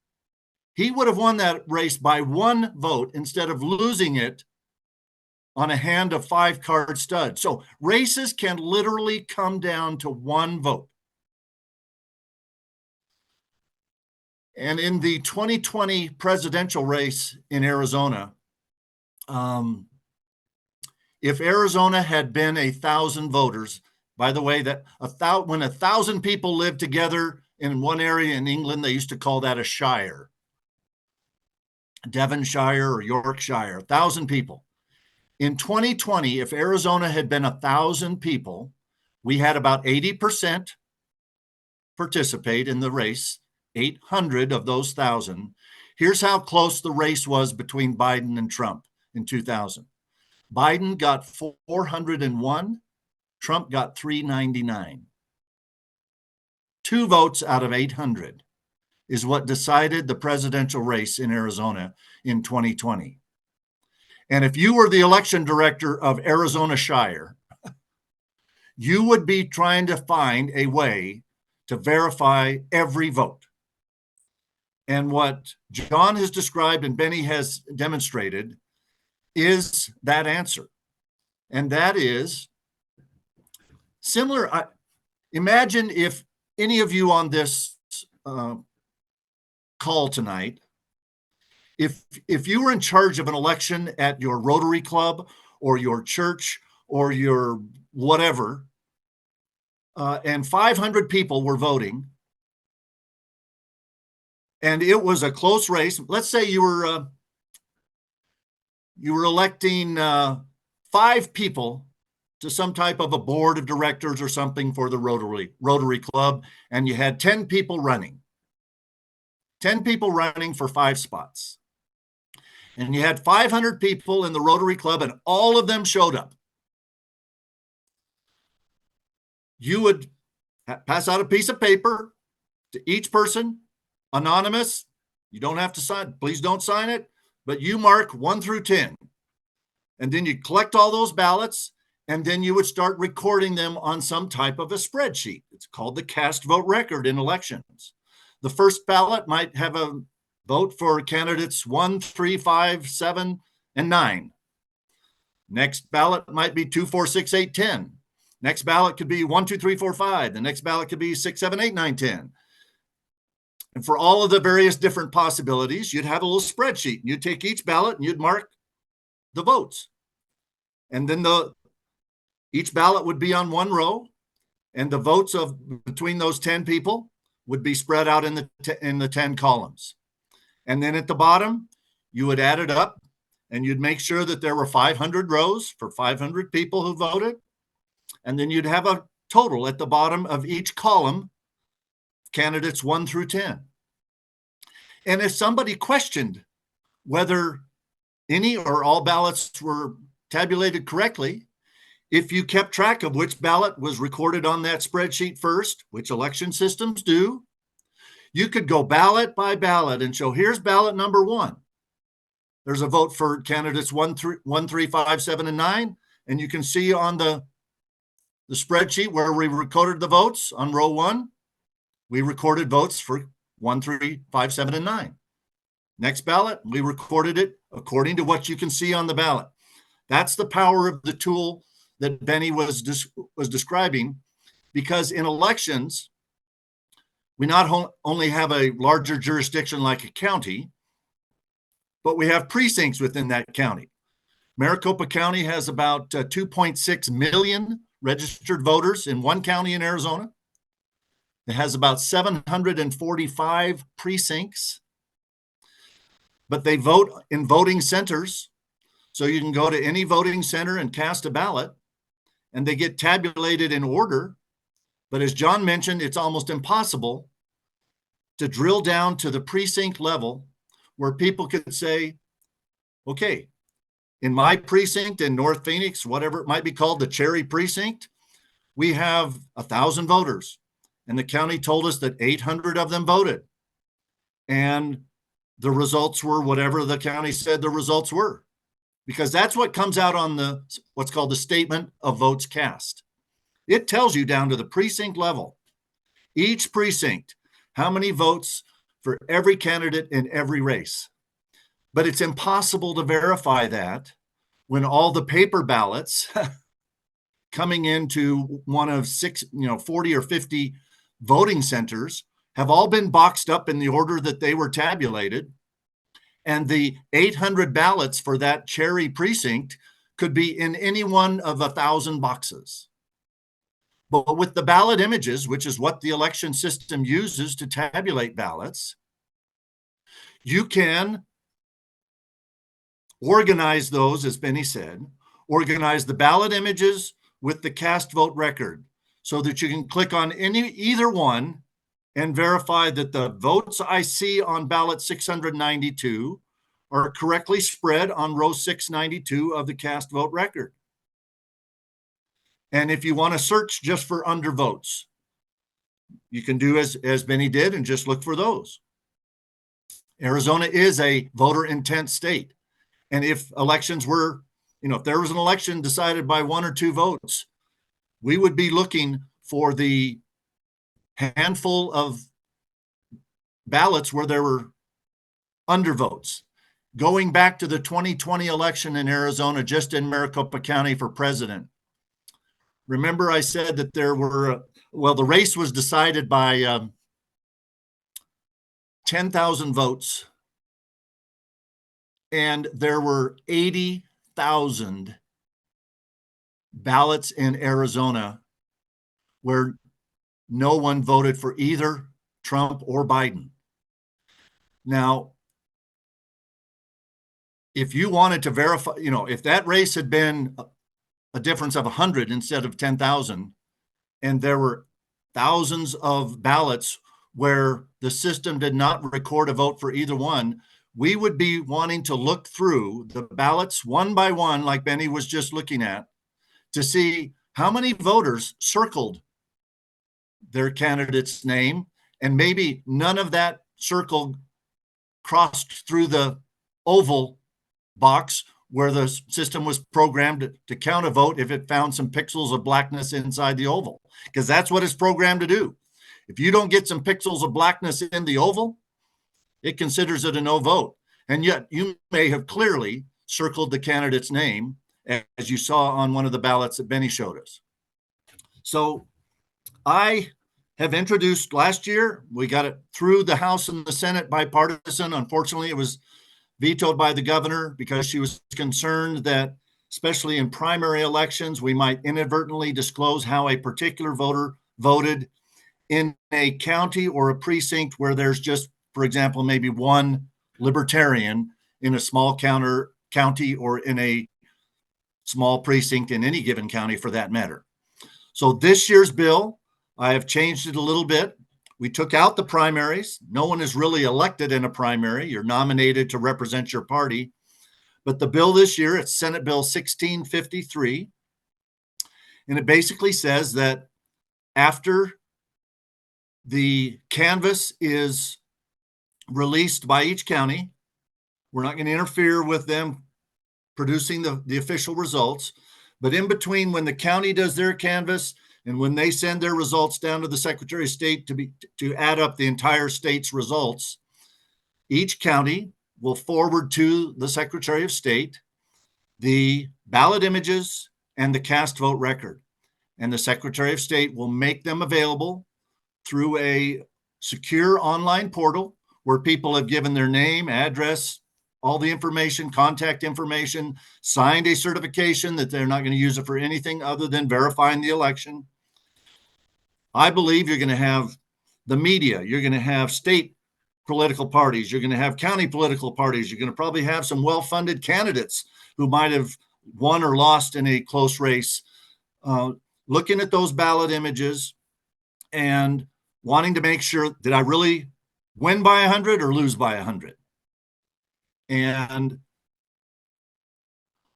he would have won that race by 1 vote instead of losing it on a hand of 5-card stud. So races can literally come down to 1 vote. And in the 2020 presidential race in Arizona, if Arizona had been 1,000 voters, by the way, that when 1,000 people live together in one area in England, they used to call that a shire. Devonshire or Yorkshire, 1,000 people. In 2020, if Arizona had been 1,000 people, we had about 80% participate in the race, 800 of those 1,000. Here's how close the race was between Biden and Trump in 2000. Biden got 401, Trump got 399. 2 votes out of 800 is what decided the presidential race in Arizona in 2020. And if you were the election director of Arizona Shire, you would be trying to find a way to verify every vote. And what John has described and Bennie has demonstrated is that answer. And that is similar. Imagine if any of you on this call tonight, if you were in charge of an election at your Rotary Club or your church or your whatever, and 500 people were voting, and it was a close race. Let's say you were electing 5 people to some type of a board of directors or something for the Rotary Club, and you had 10 people running. 10 people running for 5 spots. And you had 500 people in the Rotary Club, and all of them showed up. You would pass out a piece of paper to each person, anonymous. You don't have to sign, please don't sign it, but you mark 1 through 10. And then you collect all those ballots, and then you would start recording them on some type of a spreadsheet. It's called the cast vote record in elections. The first ballot might have a vote for candidates 1, 3, 5, 7, and 9. Next ballot might be 2, 4, 6, 8, 10. Next ballot could be 1, 2, 3, 4, 5. The next ballot could be 6, 7, 8, 9, 10. And for all of the various different possibilities, you'd have a little spreadsheet. You'd take each ballot and you'd mark the votes. And then each ballot would be on one row, and the votes of between those 10 people would be spread out in the 10 columns. And then at the bottom, you would add it up, and you'd make sure that there were 500 rows for 500 people who voted. And then you'd have a total at the bottom of each column, candidates 1 through 10. And if somebody questioned whether any or all ballots were tabulated correctly, if you kept track of which ballot was recorded on that spreadsheet first, which election systems do, you could go ballot by ballot and show, here's ballot number 1. There's a vote for candidates 1, 3, 5, 7, and 9. And you can see on the spreadsheet where we recorded the votes on row 1, we recorded votes for 1, 3, 5, 7, and 9. Next ballot, we recorded it according to what you can see on the ballot. That's the power of the tool that Bennie was describing, because in elections, we not only have a larger jurisdiction like a county, but we have precincts within that county. Maricopa County has about 2.6 million registered voters in one county in Arizona. It has about 745 precincts, but they vote in voting centers. So you can go to any voting center and cast a ballot, and they get tabulated in order. But as John mentioned, it's almost impossible to drill down to the precinct level where people could say, okay, in my precinct in North Phoenix, whatever it might be called, the Cherry Precinct, we have 1,000 voters. And the county told us that 800 of them voted. And the results were whatever the county said the results were. Because that's what comes out on what's called the statement of votes cast. It tells you down to the precinct level, each precinct, how many votes for every candidate in every race. But it's impossible to verify that when all the paper ballots coming into one of 40 or 50 voting centers have all been boxed up in the order that they were tabulated. And the 800 ballots for that Cherry Precinct could be in any one of 1,000 boxes. But with the ballot images, which is what the election system uses to tabulate ballots, you can organize those, as Bennie said, organize the ballot images with the cast vote record so that you can click on either one and verify that the votes I see on ballot 692 are correctly spread on row 692 of the cast vote record. And if you want to search just for undervotes, you can do as Bennie did and just look for those. Arizona is a voter intent state. And if elections were, if there was an election decided by 1 or 2 votes, we would be looking for the handful of ballots where there were undervotes. Going back to the 2020 election in Arizona, just in Maricopa County for president. Remember I said that there were, the race was decided by 10,000 votes, and there were 80,000 ballots in Arizona where no one voted for either Trump or Biden. Now, if you wanted to verify, if that race had been a difference of 100 instead of 10,000, and there were thousands of ballots where the system did not record a vote for either one, we would be wanting to look through the ballots one by one, like Bennie was just looking at, to see how many voters circled their candidate's name, and maybe none of that circle crossed through the oval box where the system was programmed to count a vote if it found some pixels of blackness inside the oval, because that's what it's programmed to do. If you don't get some pixels of blackness in the oval, it considers it a no vote. And yet you may have clearly circled the candidate's name, as you saw on one of the ballots that Bennie showed us. So I have introduced last year, we got it through the House and the Senate bipartisan. Unfortunately, it was vetoed by the governor because she was concerned that, especially in primary elections, we might inadvertently disclose how a particular voter voted in a county or a precinct where there's just, for example, maybe one libertarian in a small county or in a small precinct in any given county for that matter. So this year's bill, I have changed it a little bit. We took out the primaries. No one is really elected in a primary. You're nominated to represent your party. But the bill this year, it's Senate Bill 1653. And it basically says that after the canvass is released by each county, we're not going to interfere with them producing the official results. But in between when the county does their canvass and when they send their results down to the Secretary of State to add up the entire state's results, each county will forward to the Secretary of State the ballot images and the cast vote record. And the Secretary of State will make them available through a secure online portal where people have given their name, address, all the information, contact information, signed a certification that they're not going to use it for anything other than verifying the election. I believe you're going to have the media, you're going to have state political parties, you're going to have county political parties, you're going to probably have some well-funded candidates who might have won or lost in a close race, looking at those ballot images and wanting to make sure, did I really win by 100 or lose by 100? And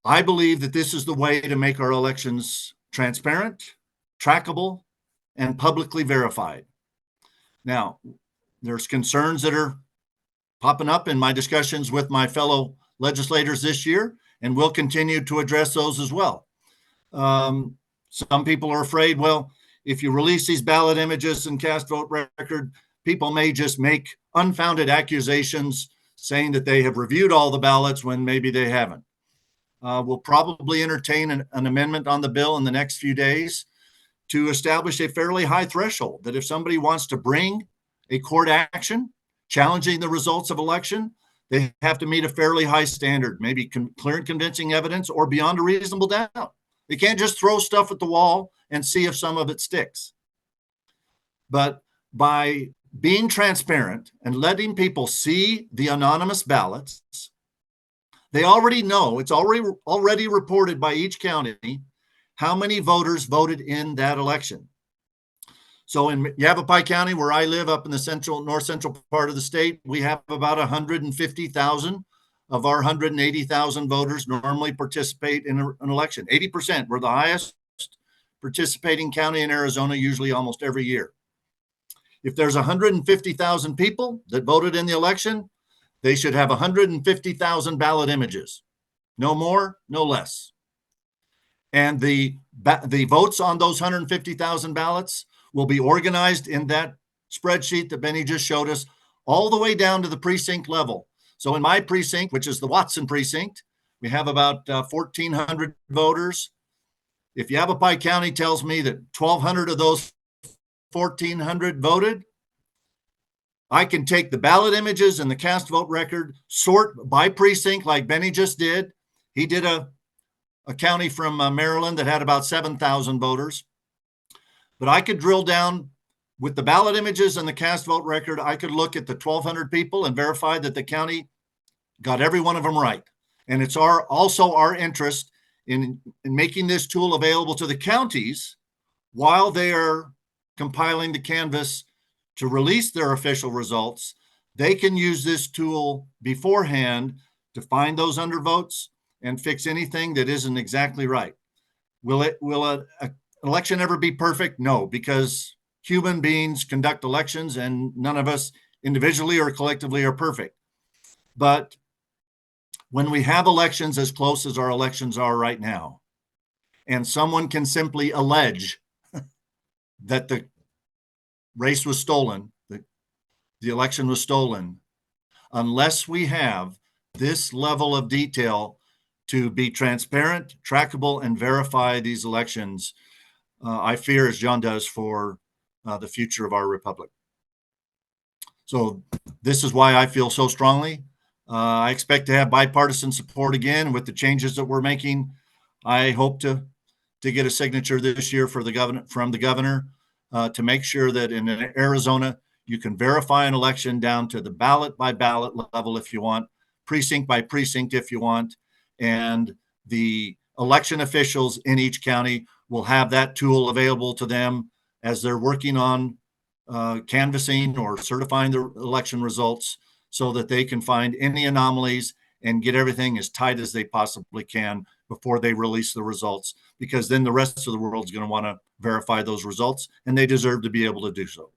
I believe that this is the way to make our elections transparent, trackable, and publicly verified. Now, there's concerns that are popping up in my discussions with my fellow legislators this year, and we'll continue to address those as well. Some people are afraid, well, if you release these ballot images and cast vote record, people may just make unfounded accusations saying that they have reviewed all the ballots when maybe they haven't. We'll probably entertain an amendment on the bill in the next few days to establish a fairly high threshold that if somebody wants to bring a court action challenging the results of election, they have to meet a fairly high standard, maybe clear and convincing evidence or beyond a reasonable doubt. They can't just throw stuff at the wall and see if some of it sticks. But by being transparent and letting people see the anonymous ballots, they already know, it's already reported by each county how many voters voted in that election. So in Yavapai County, where I live up in the north central part of the state, we have about 150,000 of our 180,000 voters normally participate in an election. 80%, we're the highest participating county in Arizona, usually almost every year. If there's 150,000 people that voted in the election, they should have 150,000 ballot images. No more, no less. And the votes on those 150,000 ballots will be organized in that spreadsheet that Bennie just showed us, all the way down to the precinct level. So in my precinct, which is the Watson precinct, we have about 1,400 voters. If Yavapai County tells me that 1,200 of those 1,400 voted, I can take the ballot images and the cast vote record, sort by precinct like Bennie just did. He did a county from Maryland that had about 7,000 voters. But I could drill down with the ballot images and the cast vote record. I could look at the 1,200 people and verify that the county got every one of them right. And it's also our interest in making this tool available to the counties while they are compiling the canvas to release their official results. They can use this tool beforehand to find those undervotes and fix anything that isn't exactly right. Will an election ever be perfect? No, because human beings conduct elections and none of us individually or collectively are perfect. But when we have elections as close as our elections are right now, and someone can simply allege that the race was stolen, the election was stolen, unless we have this level of detail to be transparent, trackable, and verify these elections, I fear, as John does, for the future of our republic. So this is why I feel so strongly. I expect to have bipartisan support again with the changes that we're making. I hope to get a signature this year for the governor, from the governor, to make sure that in Arizona you can verify an election down to the ballot by ballot level if you want, precinct by precinct if you want, and the election officials in each county will have that tool available to them as they're working on canvassing or certifying the election results, so that they can find any anomalies and get everything as tight as they possibly can before they release the results, because then the rest of the world is going to want to verify those results, and they deserve to be able to do so.